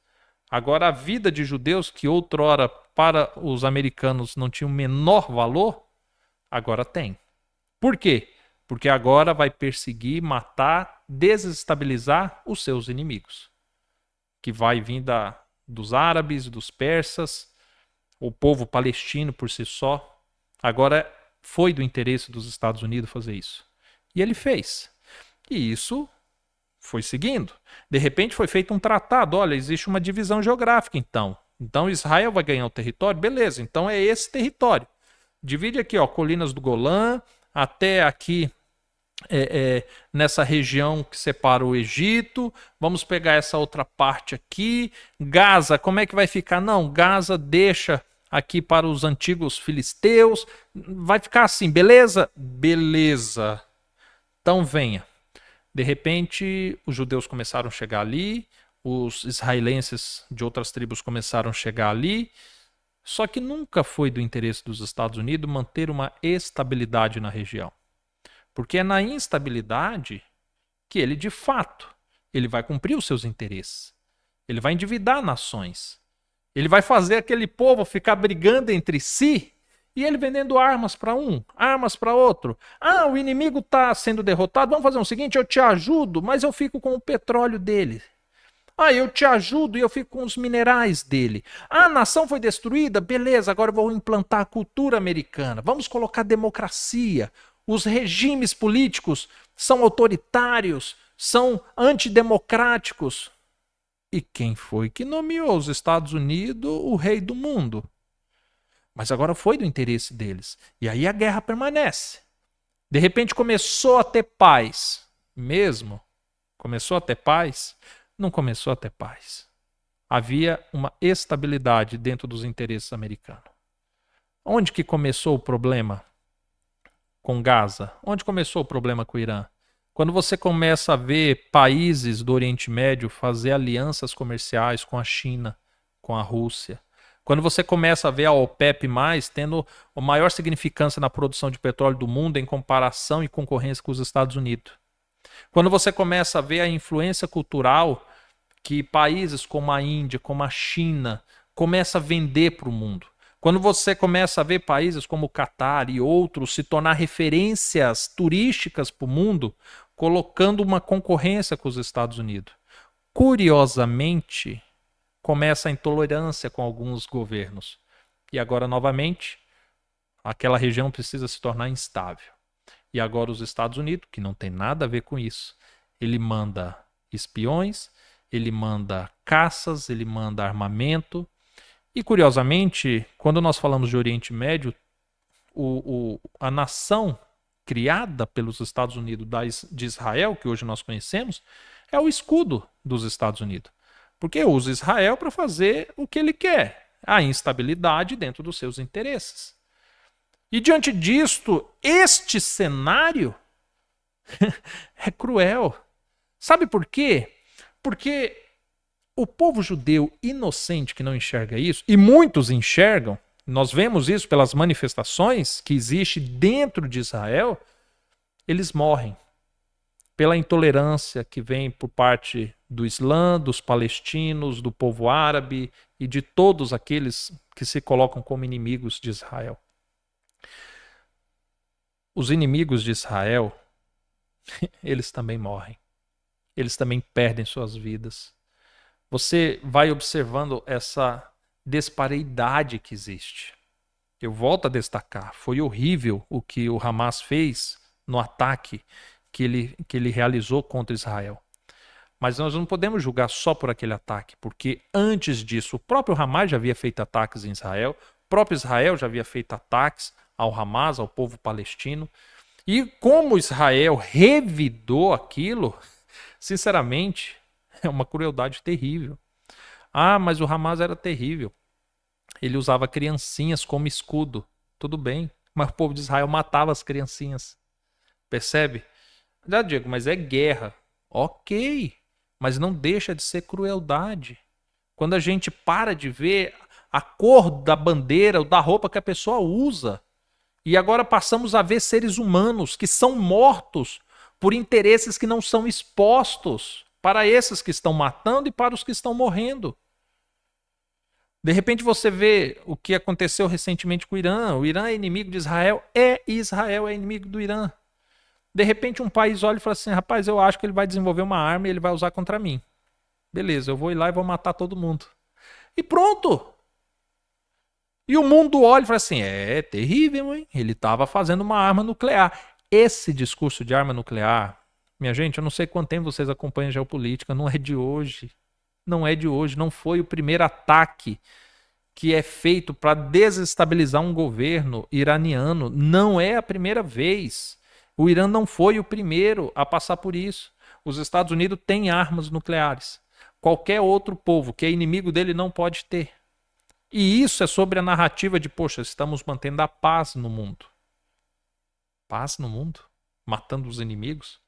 Agora, a vida de judeus, que outrora para os americanos não tinha o menor valor, agora tem. Por quê? Porque agora vai perseguir, matar, desestabilizar os seus inimigos. Que vai vir dos árabes, dos persas, o povo palestino por si só. Agora foi do interesse dos Estados Unidos fazer isso. E ele fez. E isso foi seguindo. De repente foi feito um tratado. Olha, existe uma divisão geográfica então. Então Israel vai ganhar o território? Beleza, então é esse território. Divide aqui, ó, colinas do Golã, até aqui nessa região que separa o Egito. Vamos pegar essa outra parte aqui. Gaza, como é que vai ficar? Não, Gaza deixa aqui para os antigos filisteus. Vai ficar assim, beleza? Beleza. Então venha. De repente, os judeus começaram a chegar ali, os israelenses de outras tribos começaram a chegar ali, só que nunca foi do interesse dos Estados Unidos manter uma estabilidade na região. Porque é na instabilidade que ele, de fato, ele vai cumprir os seus interesses. Ele vai endividar nações. Ele vai fazer aquele povo ficar brigando entre si e ele vendendo armas para um, armas para outro. Ah, o inimigo está sendo derrotado, vamos fazer o seguinte, eu te ajudo, mas eu fico com o petróleo dele. Ah, eu te ajudo e eu fico com os minerais dele. Ah, a nação foi destruída? Beleza, agora eu vou implantar a cultura americana. Vamos colocar democracia. Os regimes políticos são autoritários, são antidemocráticos. E quem foi que nomeou os Estados Unidos o rei do mundo? Mas agora foi do interesse deles. E aí a guerra permanece. De repente começou a ter paz. Mesmo? Começou a ter paz? Não começou a ter paz. Havia uma estabilidade dentro dos interesses americanos. Onde que começou o problema com Gaza? Onde começou o problema com o Irã? Quando você começa a ver países do Oriente Médio fazer alianças comerciais com a China, com a Rússia. Quando você começa a ver a OPEP+, tendo a maior significância na produção de petróleo do mundo em comparação e concorrência com os Estados Unidos. Quando você começa a ver a influência cultural que países como a Índia, como a China, começam a vender para o mundo. Quando você começa a ver países como o Catar e outros se tornar referências turísticas para o mundo, colocando uma concorrência com os Estados Unidos. Curiosamente, começa a intolerância com alguns governos. E agora, novamente, aquela região precisa se tornar instável. E agora os Estados Unidos, que não tem nada a ver com isso, ele manda espiões, ele manda caças, ele manda armamento. E, curiosamente, quando nós falamos de Oriente Médio, a nação criada pelos Estados Unidos de Israel, que hoje nós conhecemos, é o escudo dos Estados Unidos. Porque usa Israel para fazer o que ele quer, a instabilidade dentro dos seus interesses. E diante disto, este cenário é cruel. Sabe por quê? Porque o povo judeu inocente que não enxerga isso, e muitos enxergam, nós vemos isso pelas manifestações que existem dentro de Israel, eles morrem pela intolerância que vem por parte do Islã, dos palestinos, do povo árabe e de todos aqueles que se colocam como inimigos de Israel. Os inimigos de Israel, eles também morrem. Eles também perdem suas vidas. Você vai observando essa disparidade que existe. Eu volto a destacar, foi horrível o que o Hamas fez no ataque que ele realizou contra Israel. Mas nós não podemos julgar só por aquele ataque, porque antes disso o próprio Hamas já havia feito ataques em Israel, o próprio Israel já havia feito ataques ao Hamas, ao povo palestino. E como Israel revidou aquilo, sinceramente, é uma crueldade terrível. Ah, mas o Hamas era terrível. Ele usava criancinhas como escudo. Tudo bem, mas o povo de Israel matava as criancinhas. Percebe? Já digo, mas é guerra. Ok, mas não deixa de ser crueldade. Quando a gente para de ver a cor da bandeira ou da roupa que a pessoa usa, e agora passamos a ver seres humanos que são mortos por interesses que não são expostos para esses que estão matando e para os que estão morrendo. De repente você vê o que aconteceu recentemente com o Irã. O Irã é inimigo de Israel, e Israel é inimigo do Irã. De repente um país olha e fala assim, rapaz, eu acho que ele vai desenvolver uma arma e ele vai usar contra mim. Beleza, eu vou ir lá e vou matar todo mundo. E pronto! E o mundo olha e fala assim, é terrível, hein? Ele estava fazendo uma arma nuclear. Esse discurso de arma nuclear, minha gente, eu não sei quanto tempo vocês acompanham geopolítica, não é de hoje. Não é de hoje, não foi o primeiro ataque que é feito para desestabilizar um governo iraniano. Não é a primeira vez. O Irã não foi o primeiro a passar por isso. Os Estados Unidos têm armas nucleares. Qualquer outro povo que é inimigo dele não pode ter. E isso é sobre a narrativa de, poxa, estamos mantendo a paz no mundo. Paz no mundo? Matando os inimigos?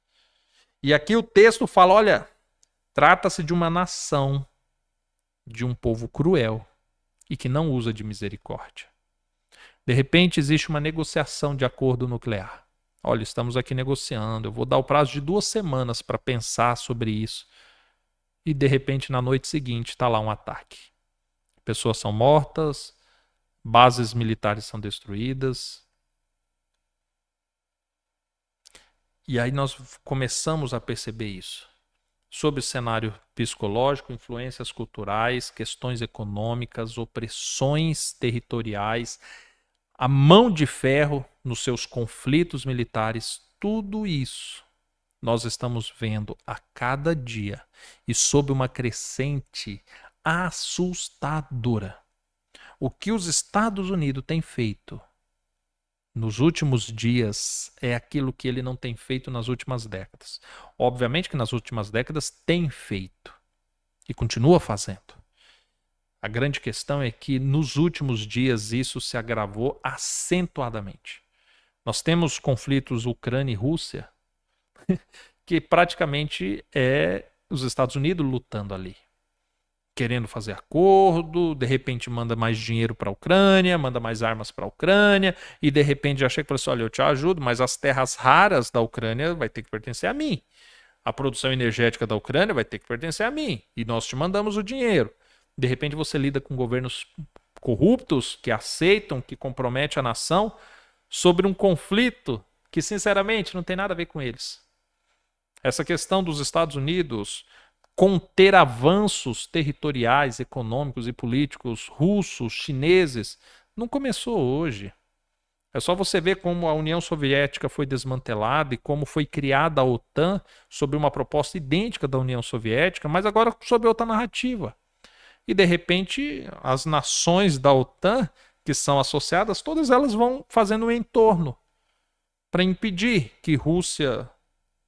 E aqui o texto fala, olha, trata-se de uma nação, de um povo cruel e que não usa de misericórdia. De repente existe uma negociação de acordo nuclear. Olha, estamos aqui negociando, eu vou dar o prazo de 2 semanas para pensar sobre isso. E de repente na noite seguinte está lá um ataque. Pessoas são mortas, bases militares são destruídas. E aí nós começamos a perceber isso. Sob o cenário psicológico, influências culturais, questões econômicas, opressões territoriais, a mão de ferro nos seus conflitos militares, tudo isso nós estamos vendo a cada dia e sob uma crescente assustadora. O que os Estados Unidos têm feito nos últimos dias é aquilo que ele não tem feito nas últimas décadas. Obviamente que nas últimas décadas tem feito e continua fazendo. A grande questão é que nos últimos dias isso se agravou acentuadamente. Nós temos conflitos Ucrânia e Rússia que praticamente é os Estados Unidos lutando ali. Querendo fazer acordo, de repente manda mais dinheiro para a Ucrânia, manda mais armas para a Ucrânia, e de repente já chega e fala assim, olha, eu te ajudo, mas as terras raras da Ucrânia vai ter que pertencer a mim. A produção energética da Ucrânia vai ter que pertencer a mim, e nós te mandamos o dinheiro. De repente você lida com governos corruptos, que aceitam, que comprometem a nação, sobre um conflito que, sinceramente, não tem nada a ver com eles. Essa questão dos Estados Unidos conter avanços territoriais, econômicos e políticos russos, chineses, não começou hoje. É só você ver como a União Soviética foi desmantelada e como foi criada a OTAN sob uma proposta idêntica da União Soviética, mas agora sob outra narrativa. E de repente as nações da OTAN que são associadas, todas elas vão fazendo um entorno para impedir que Rússia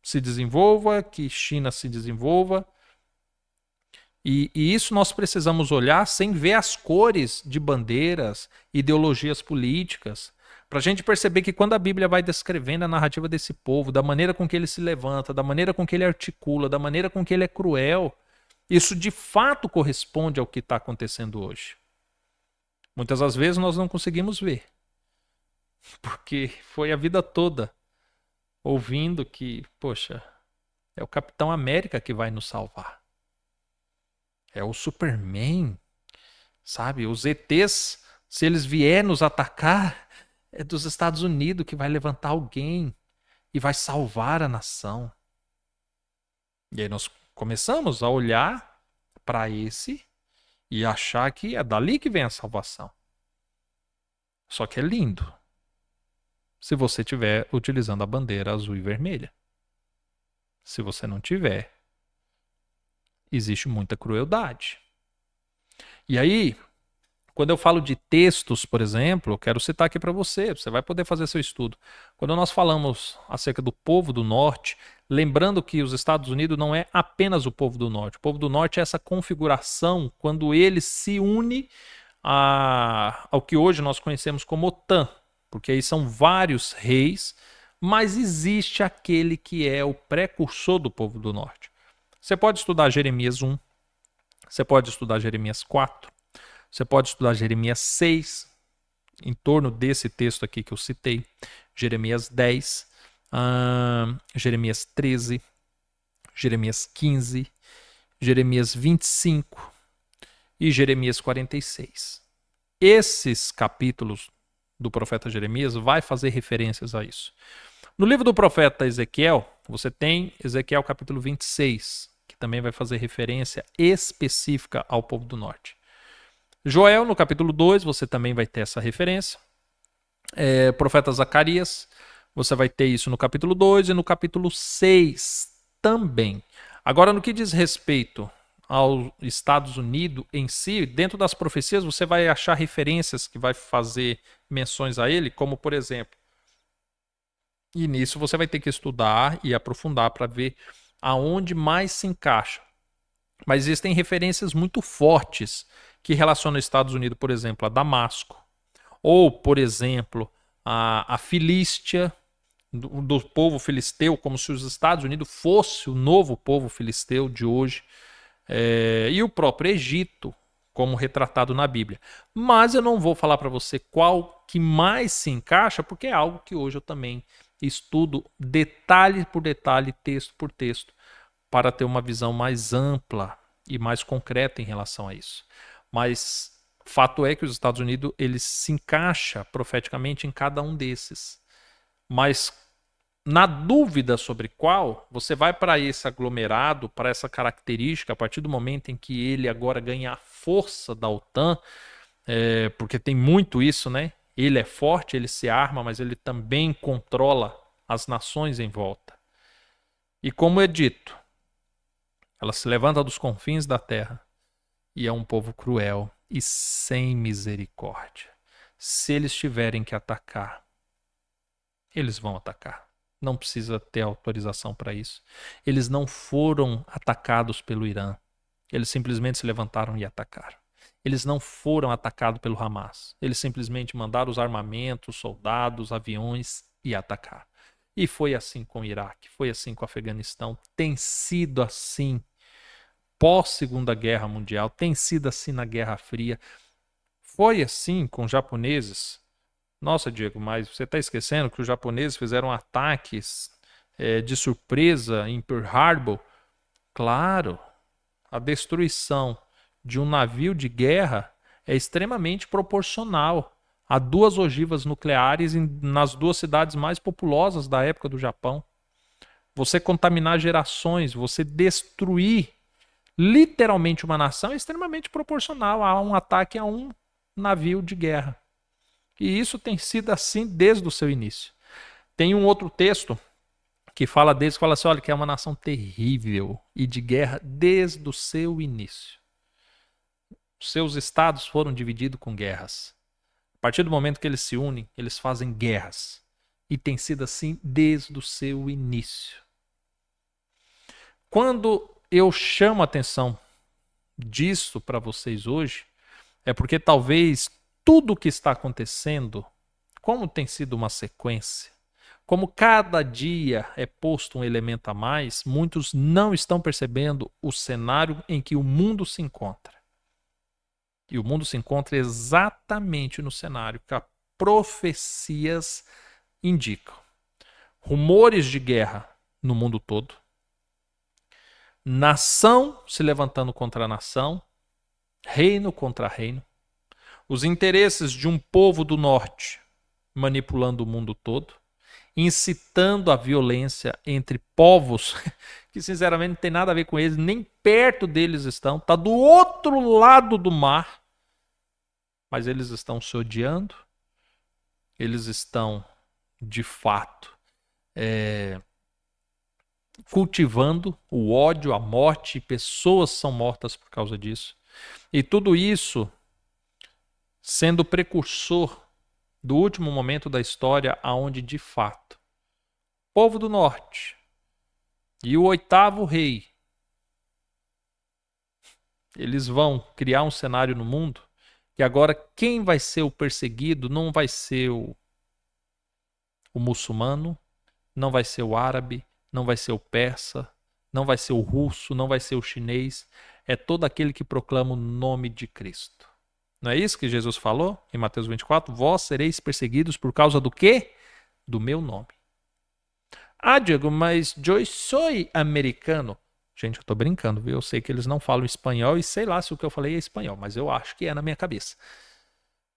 se desenvolva, que China se desenvolva. E isso nós precisamos olhar sem ver as cores de bandeiras, ideologias políticas, para a gente perceber que quando a Bíblia vai descrevendo a narrativa desse povo, da maneira com que ele se levanta, da maneira com que ele articula, da maneira com que ele é cruel, isso de fato corresponde ao que está acontecendo hoje. Muitas das vezes nós não conseguimos ver, porque foi a vida toda ouvindo que, poxa, é o Capitão América que vai nos salvar. É o Superman, sabe? Os ETs, se eles vierem nos atacar, é dos Estados Unidos que vai levantar alguém e vai salvar a nação. E aí nós começamos a olhar para esse e achar que é dali que vem a salvação. Só que é lindo se você estiver utilizando a bandeira azul e vermelha. Se você não tiver, existe muita crueldade. E aí, quando eu falo de textos, por exemplo, eu quero citar aqui para você, você vai poder fazer seu estudo. Quando nós falamos acerca do povo do norte, lembrando que os Estados Unidos não é apenas o povo do norte. O povo do norte é essa configuração quando ele se une ao que hoje nós conhecemos como OTAN, porque aí são vários reis, mas existe aquele que é o precursor do povo do norte. Você pode estudar Jeremias 1, você pode estudar Jeremias 4, você pode estudar Jeremias 6, em torno desse texto aqui que eu citei, Jeremias 10, Jeremias 13, Jeremias 15, Jeremias 25, e Jeremias 46. Esses capítulos do profeta Jeremias vai fazer referências a isso. No livro do profeta Ezequiel, você tem Ezequiel capítulo 26, que também vai fazer referência específica ao povo do norte. Joel, no capítulo 2, você também vai ter essa referência. Profeta Zacarias, você vai ter isso no capítulo 2 e no capítulo 6 também. Agora, no que diz respeito aos Estados Unidos em si, dentro das profecias você vai achar referências que vai fazer menções a ele, como por exemplo, e nisso você vai ter que estudar e aprofundar para ver aonde mais se encaixa. Mas existem referências muito fortes que relacionam os Estados Unidos, por exemplo, a Damasco, ou, por exemplo, a Filístia, do povo filisteu, como se os Estados Unidos fosse o novo povo filisteu de hoje, e o próprio Egito, como retratado na Bíblia. Mas eu não vou falar para você qual que mais se encaixa, porque é algo que hoje eu também estudo detalhe por detalhe, texto por texto, para ter uma visão mais ampla e mais concreta em relação a isso. Mas fato é que os Estados Unidos ele se encaixa profeticamente em cada um desses. Mas na dúvida sobre qual, você vai para esse aglomerado, para essa característica, a partir do momento em que ele agora ganha a força da OTAN, porque tem muito isso, né? Ele é forte, ele se arma, mas ele também controla as nações em volta. E como é dito, ela se levanta dos confins da terra e é um povo cruel e sem misericórdia. Se eles tiverem que atacar, eles vão atacar. Não precisa ter autorização para isso. Eles não foram atacados pelo Irã. Eles simplesmente se levantaram e atacaram. Eles não foram atacados pelo Hamas. Eles simplesmente mandaram os armamentos, soldados, aviões e atacaram. E foi assim com o Iraque, foi assim com o Afeganistão. Tem sido assim pós-Segunda Guerra Mundial, tem sido assim na Guerra Fria. Foi assim com os japoneses. Nossa, Diego, mas você está esquecendo que os japoneses fizeram ataques de surpresa em Pearl Harbor? Claro, a destruição de um navio de guerra é extremamente proporcional a 2 ogivas nucleares nas 2 cidades mais populosas da época do Japão. Você contaminar gerações, você destruir literalmente uma nação é extremamente proporcional a um ataque a um navio de guerra. E isso tem sido assim desde o seu início. Tem um outro texto que fala deles, que fala assim, olha, que é uma nação terrível e de guerra desde o seu início. Os seus estados foram divididos com guerras. A partir do momento que eles se unem, eles fazem guerras. E tem sido assim desde o seu início. Quando eu chamo a atenção disso para vocês hoje, é porque talvez tudo o que está acontecendo, como tem sido uma sequência, como cada dia é posto um elemento a mais, muitos não estão percebendo o cenário em que o mundo se encontra. E o mundo se encontra exatamente no cenário que as profecias indicam. Rumores de guerra no mundo todo, nação se levantando contra nação, reino contra reino, os interesses de um povo do norte manipulando o mundo todo, incitando a violência entre povos que sinceramente não tem nada a ver com eles, nem perto deles estão, está do outro lado do mar, mas eles estão se odiando, eles estão de fato cultivando o ódio, a morte, pessoas são mortas por causa disso. E tudo isso sendo precursor do último momento da história, aonde de fato o povo do norte e o 8º rei, eles vão criar um cenário no mundo que agora quem vai ser o perseguido não vai ser o muçulmano, não vai ser o árabe, não vai ser o persa, não vai ser o russo, não vai ser o chinês, é todo aquele que proclama o nome de Cristo. Não é isso que Jesus falou em Mateus 24? Vós sereis perseguidos por causa do quê? Do meu nome. Ah, Diego, mas eu sou americano. Gente, eu tô brincando, viu? Eu sei que eles não falam espanhol e sei lá se o que eu falei é espanhol, mas eu acho que é na minha cabeça.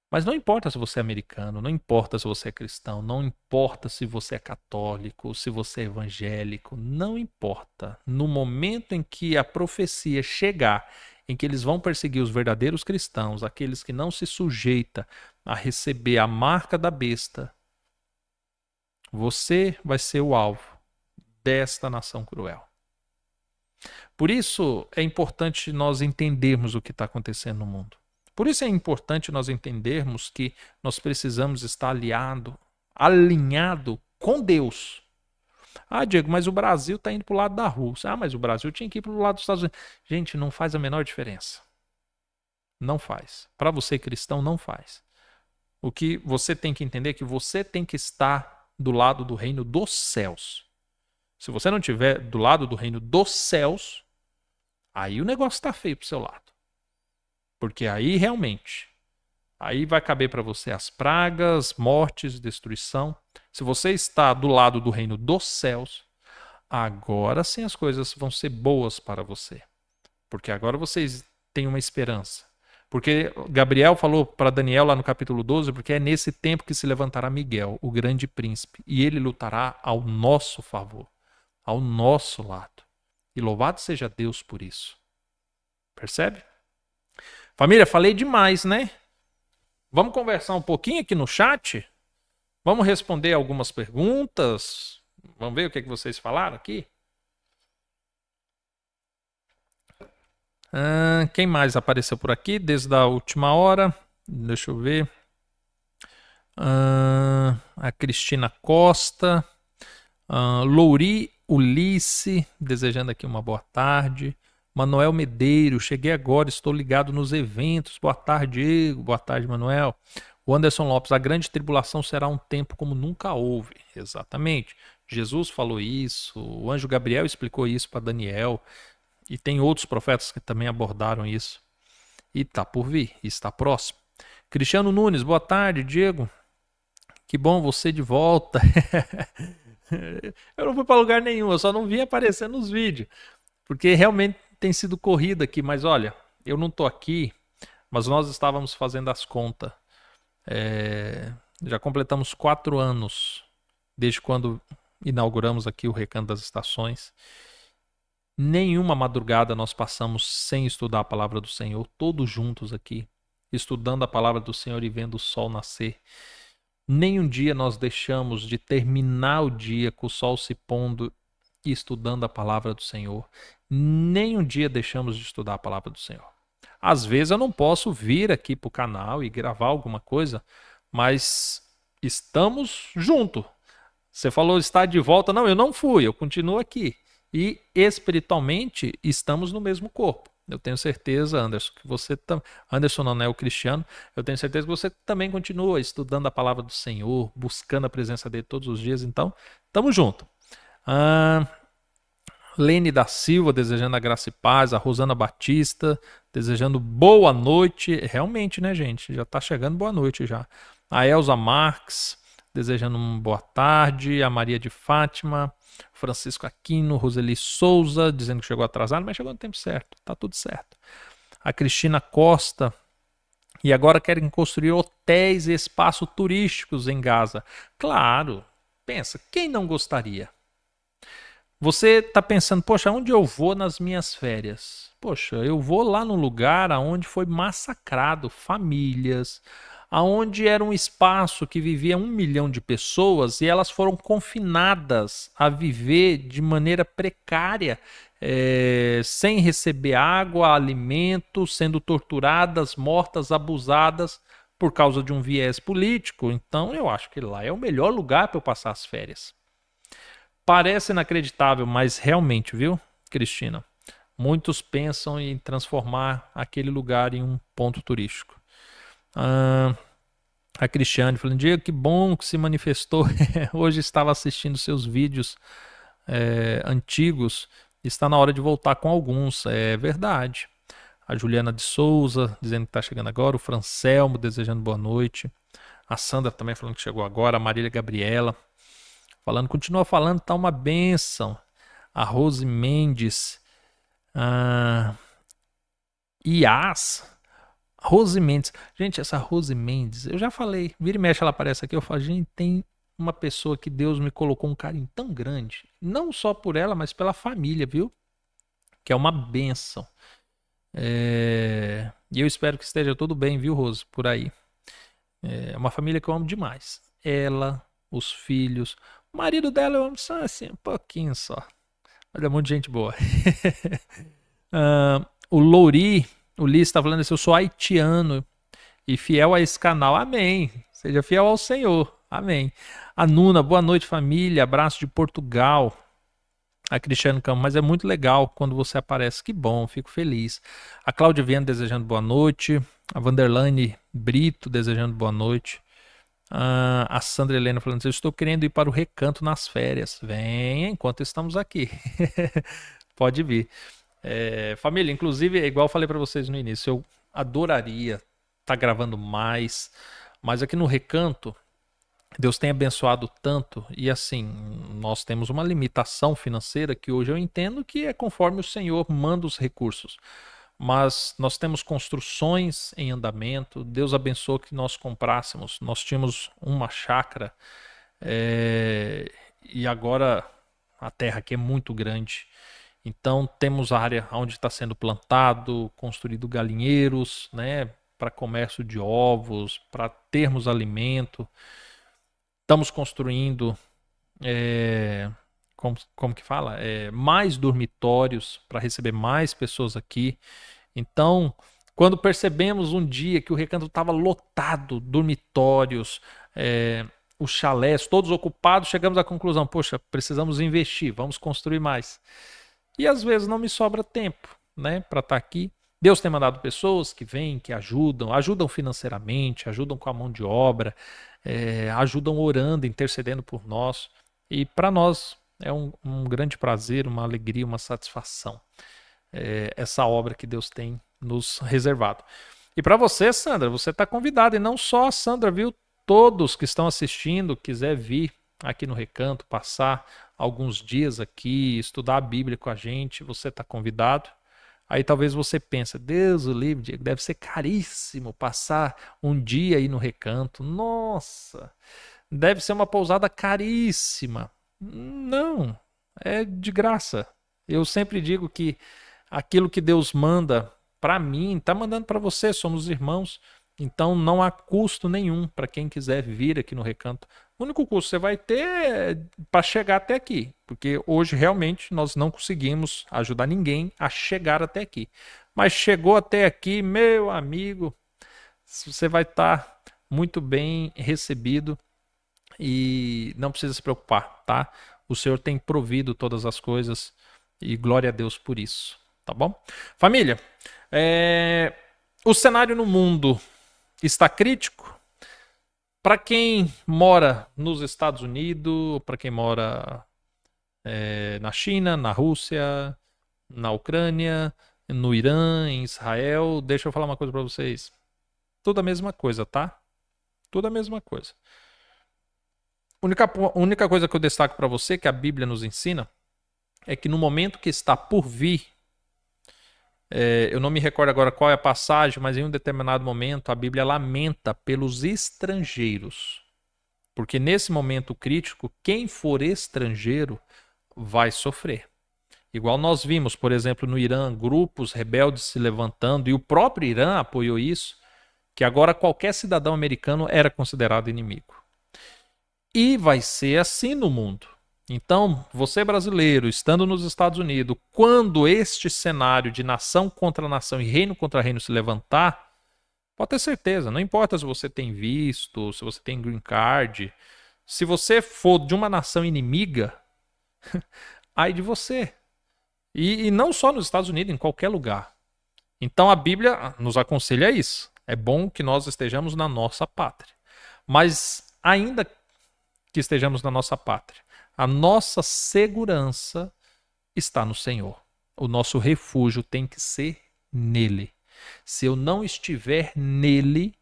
Mas não importa se você é americano, não importa se você é cristão, não importa se você é católico, se você é evangélico, não importa. No momento em que a profecia chegar, em que eles vão perseguir os verdadeiros cristãos, aqueles que não se sujeitam a receber a marca da besta, você vai ser o alvo desta nação cruel. Por isso é importante nós entendermos o que está acontecendo no mundo. Por isso é importante nós entendermos que nós precisamos estar alinhado com Deus. Ah, Diego, mas o Brasil está indo para o lado da Rússia. Ah, mas o Brasil tinha que ir para o lado dos Estados Unidos. Gente, não faz a menor diferença. Não faz. Para você cristão, não faz. O que você tem que entender é que você tem que estar do lado do reino dos céus. Se você não estiver do lado do reino dos céus, aí o negócio está feio para o seu lado. Porque aí realmente, aí vai caber para você as pragas, mortes, destruição. Se você está do lado do reino dos céus, agora sim as coisas vão ser boas para você. Porque agora vocês têm uma esperança. Porque Gabriel falou para Daniel lá no capítulo 12, porque é nesse tempo que se levantará Miguel, o grande príncipe, e ele lutará ao nosso favor, ao nosso lado. E louvado seja Deus por isso. Percebe? Família, falei demais, né? Vamos conversar um pouquinho aqui no chat? Vamos responder algumas perguntas? Vamos ver o que é que vocês falaram aqui? Quem mais apareceu por aqui desde a última hora? Deixa eu ver. A Cristina Costa. Louri Ulice, desejando aqui uma boa tarde. Manuel Medeiro, cheguei agora, estou ligado nos eventos. Boa tarde, Diego. Boa tarde, Manuel. O Anderson Lopes, a grande tribulação será um tempo como nunca houve. Exatamente. Jesus falou isso, o anjo Gabriel explicou isso para Daniel, e tem outros profetas que também abordaram isso. E está por vir, está próximo. Cristiano Nunes, boa tarde, Diego. Que bom você de volta. Eu não fui para lugar nenhum, eu só não vim aparecer nos vídeos, porque realmente tem sido corrida aqui. Mas olha, eu não estou aqui, mas nós estávamos fazendo as contas. Já completamos 4 anos desde quando inauguramos aqui o Recanto das Estações. Nenhuma madrugada nós passamos sem estudar a palavra do Senhor, todos juntos aqui, estudando a palavra do Senhor e vendo o sol nascer. Nenhum dia nós deixamos de terminar o dia com o sol se pondo e estudando a palavra do Senhor. Nenhum dia deixamos de estudar a palavra do Senhor. Às vezes eu não posso vir aqui para o canal e gravar alguma coisa, mas estamos juntos. Você falou estar de volta. Não, eu não fui, eu continuo aqui. E espiritualmente estamos no mesmo corpo. Eu tenho certeza, Anderson, que você também. Anderson não é o Cristiano. Eu tenho certeza que você também continua estudando a palavra do Senhor, buscando a presença dele todos os dias. Então, estamos juntos. Lene da Silva, desejando a graça e paz. A Rosana Batista, desejando boa noite. Realmente, né, gente? Já está chegando boa noite já. A Elza Marques, desejando uma boa tarde. A Maria de Fátima. Francisco Aquino, Roseli Souza, dizendo que chegou atrasado, mas chegou no tempo certo. Tá tudo certo. A Cristina Costa. E agora querem construir hotéis e espaços turísticos em Gaza. Claro, pensa, quem não gostaria? Você está pensando, poxa, onde eu vou nas minhas férias? Poxa, eu vou lá no lugar onde foi massacrado famílias, aonde era um espaço que vivia 1 milhão de pessoas e elas foram confinadas a viver de maneira precária, sem receber água, alimento, sendo torturadas, mortas, abusadas por causa de um viés político. Então eu acho que lá é o melhor lugar para eu passar as férias. Parece inacreditável, mas realmente, viu, Cristina? Muitos pensam em transformar aquele lugar em um ponto turístico. A Cristiane falando, Diego, que bom que se manifestou. Hoje estava assistindo seus vídeos antigos. Está na hora de voltar com alguns. É verdade. A Juliana de Souza dizendo que está chegando agora. O Francelmo desejando boa noite. A Sandra também falando que chegou agora. A Marília Gabriela falando, continua falando, tá uma bênção. A Rose Mendes, Ah, Ias, Rose Mendes. Gente, essa Rose Mendes, eu já falei, vira e mexe ela aparece aqui, eu falo, gente, tem uma pessoa que Deus me colocou um carinho tão grande, não só por ela, mas pela família, viu? Que é uma bênção. E eu espero que esteja tudo bem, viu, Rose, por aí. É uma família que eu amo demais. Ela, os filhos, o marido dela eu amo só assim, um pouquinho só. Olha, muito gente boa. O Louri, o Li está falando assim, eu sou haitiano e fiel a esse canal. Amém. Seja fiel ao Senhor. Amém. A Nuna, boa noite, família. Abraço de Portugal. A Cristiano Campos, mas é muito legal quando você aparece. Que bom, fico feliz. A Cláudia Viana desejando boa noite. A Vanderlane Brito desejando boa noite. A Sandra Helena falando assim, eu estou querendo ir para o Recanto nas férias. Venha enquanto estamos aqui. Pode vir. Família, inclusive, é igual eu falei para vocês no início, eu adoraria estar gravando mais, mas aqui no Recanto, Deus tem abençoado tanto e assim, nós temos uma limitação financeira que hoje eu entendo que é conforme o Senhor manda os recursos. Mas nós temos construções em andamento. Deus abençoou que nós comprássemos. Nós tínhamos uma chácara e agora a terra aqui é muito grande. Então temos área onde está sendo plantado, construído galinheiros, né, para comércio de ovos, para termos alimento. Estamos construindo, como que fala? Mais dormitórios para receber mais pessoas aqui. Então, quando percebemos um dia que o Recanto estava lotado, dormitórios, os chalés, todos ocupados, chegamos à conclusão, poxa, precisamos investir, vamos construir mais. E às vezes não me sobra tempo, né, para estar aqui. Deus tem mandado pessoas que vêm, que ajudam financeiramente, ajudam com a mão de obra, ajudam orando, intercedendo por nós. E para nós é um grande prazer, uma alegria, uma satisfação. Essa obra que Deus tem nos reservado. E para você, Sandra, você está convidada, e não só a Sandra, viu? Todos que estão assistindo, quiser vir aqui no Recanto, passar alguns dias aqui, estudar a Bíblia com a gente, você está convidado. Aí talvez você pense, Deus o livre, Diego, deve ser caríssimo passar um dia aí no Recanto. Nossa, deve ser uma pousada caríssima. Não, é de graça. Eu sempre digo que aquilo que Deus manda para mim, está mandando para você, somos irmãos. Então não há custo nenhum para quem quiser vir aqui no Recanto. O único custo que você vai ter é para chegar até aqui, porque hoje realmente nós não conseguimos ajudar ninguém a chegar até aqui. Mas chegou até aqui, meu amigo, você vai estar muito bem recebido e não precisa se preocupar, tá? O Senhor tem provido todas as coisas e glória a Deus por isso, tá bom? Família, o cenário no mundo está crítico. Para quem mora nos Estados Unidos, para quem mora na China, na Rússia, na Ucrânia, no Irã, em Israel, deixa eu falar uma coisa para vocês. Tudo a mesma coisa, tá? Tudo a mesma coisa. A única coisa que eu destaco para você, que a Bíblia nos ensina, é que no momento que está por vir, eu não me recordo agora qual é a passagem, mas em um determinado momento a Bíblia lamenta pelos estrangeiros. Porque nesse momento crítico, quem for estrangeiro vai sofrer. Igual nós vimos, por exemplo, no Irã, grupos rebeldes se levantando, e o próprio Irã apoiou isso, que agora qualquer cidadão americano era considerado inimigo. E vai ser assim no mundo. Então, você brasileiro, estando nos Estados Unidos, quando este cenário de nação contra nação e reino contra reino se levantar, pode ter certeza, não importa se você tem visto, se você tem green card, se você for de uma nação inimiga, ai de você. E não só nos Estados Unidos, em qualquer lugar. Então a Bíblia nos aconselha isso. É bom que nós estejamos na nossa pátria. Mas ainda que estejamos na nossa pátria, a nossa segurança está no Senhor. O nosso refúgio tem que ser nele. Se eu não estiver nele,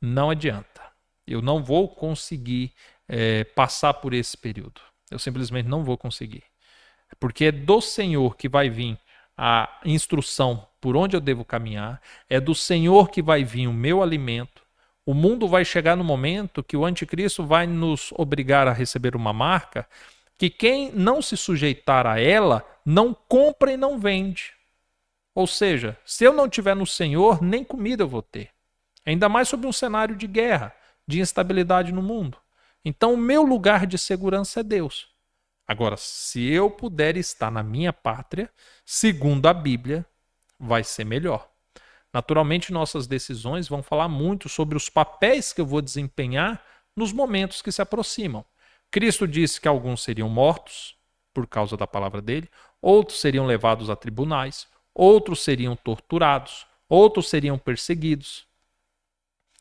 não adianta. Eu não vou conseguir passar por esse período. Eu simplesmente não vou conseguir. Porque é do Senhor que vai vir a instrução por onde eu devo caminhar, é do Senhor que vai vir o meu alimento. O mundo vai chegar no momento que o anticristo vai nos obrigar a receber uma marca que quem não se sujeitar a ela não compra e não vende. Ou seja, se eu não tiver no Senhor, nem comida eu vou ter. Ainda mais sobre um cenário de guerra, de instabilidade no mundo. Então o meu lugar de segurança é Deus. Agora, se eu puder estar na minha pátria, segundo a Bíblia, vai ser melhor. Naturalmente, nossas decisões vão falar muito sobre os papéis que eu vou desempenhar nos momentos que se aproximam. Cristo disse que alguns seriam mortos por causa da palavra dele, outros seriam levados a tribunais, outros seriam torturados, outros seriam perseguidos.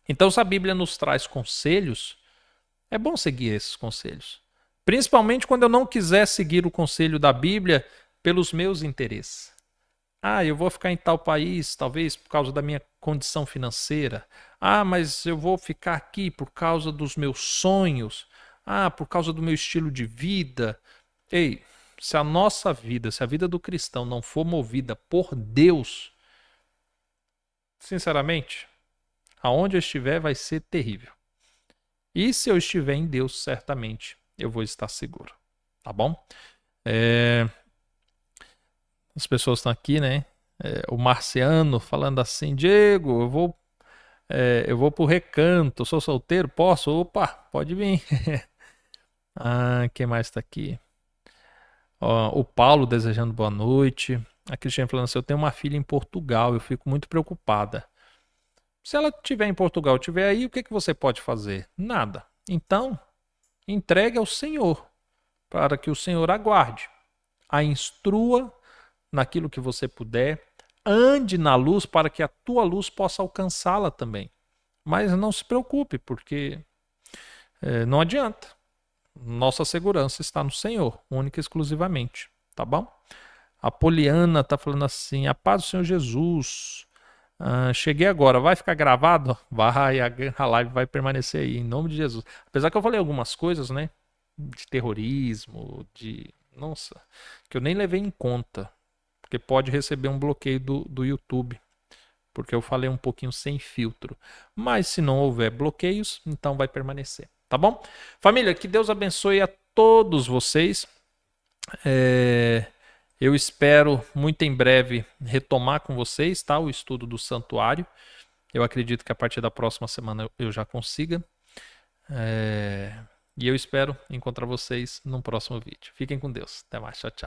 Então, se a Bíblia nos traz conselhos, é bom seguir esses conselhos. Principalmente quando eu não quiser seguir o conselho da Bíblia pelos meus interesses. Eu vou ficar em tal país, talvez por causa da minha condição financeira. Mas eu vou ficar aqui por causa dos meus sonhos. Por causa do meu estilo de vida. Ei, se a nossa vida, se a vida do cristão não for movida por Deus, sinceramente, aonde eu estiver vai ser terrível. E se eu estiver em Deus, certamente eu vou estar seguro. Tá bom? As pessoas estão aqui, né? O Marciano falando assim, Diego, eu vou pro Recanto, sou solteiro, posso? Opa, pode vir. Quem mais está aqui? O Paulo desejando boa noite. A Cristiane falando assim, eu tenho uma filha em Portugal, eu fico muito preocupada. Se ela estiver em Portugal, estiver aí, o que você pode fazer? Nada. Então, entregue ao Senhor, para que o Senhor aguarde. A instrua naquilo que você puder, ande na luz para que a tua luz possa alcançá-la também. Mas não se preocupe, porque não adianta. Nossa segurança está no Senhor, única e exclusivamente. Tá bom? A Poliana está falando assim, a paz do Senhor Jesus. Cheguei agora, vai ficar gravado? Vai, a live vai permanecer aí, em nome de Jesus. Apesar que eu falei algumas coisas, né? De terrorismo, nossa, que eu nem levei em conta. Porque pode receber um bloqueio do YouTube. Porque eu falei um pouquinho sem filtro. Mas se não houver bloqueios, então vai permanecer. Tá bom? Família, que Deus abençoe a todos vocês. Eu espero muito em breve retomar com vocês, tá? O estudo do santuário. Eu acredito que a partir da próxima semana eu já consiga. E eu espero encontrar vocês no próximo vídeo. Fiquem com Deus. Até mais. Tchau, tchau.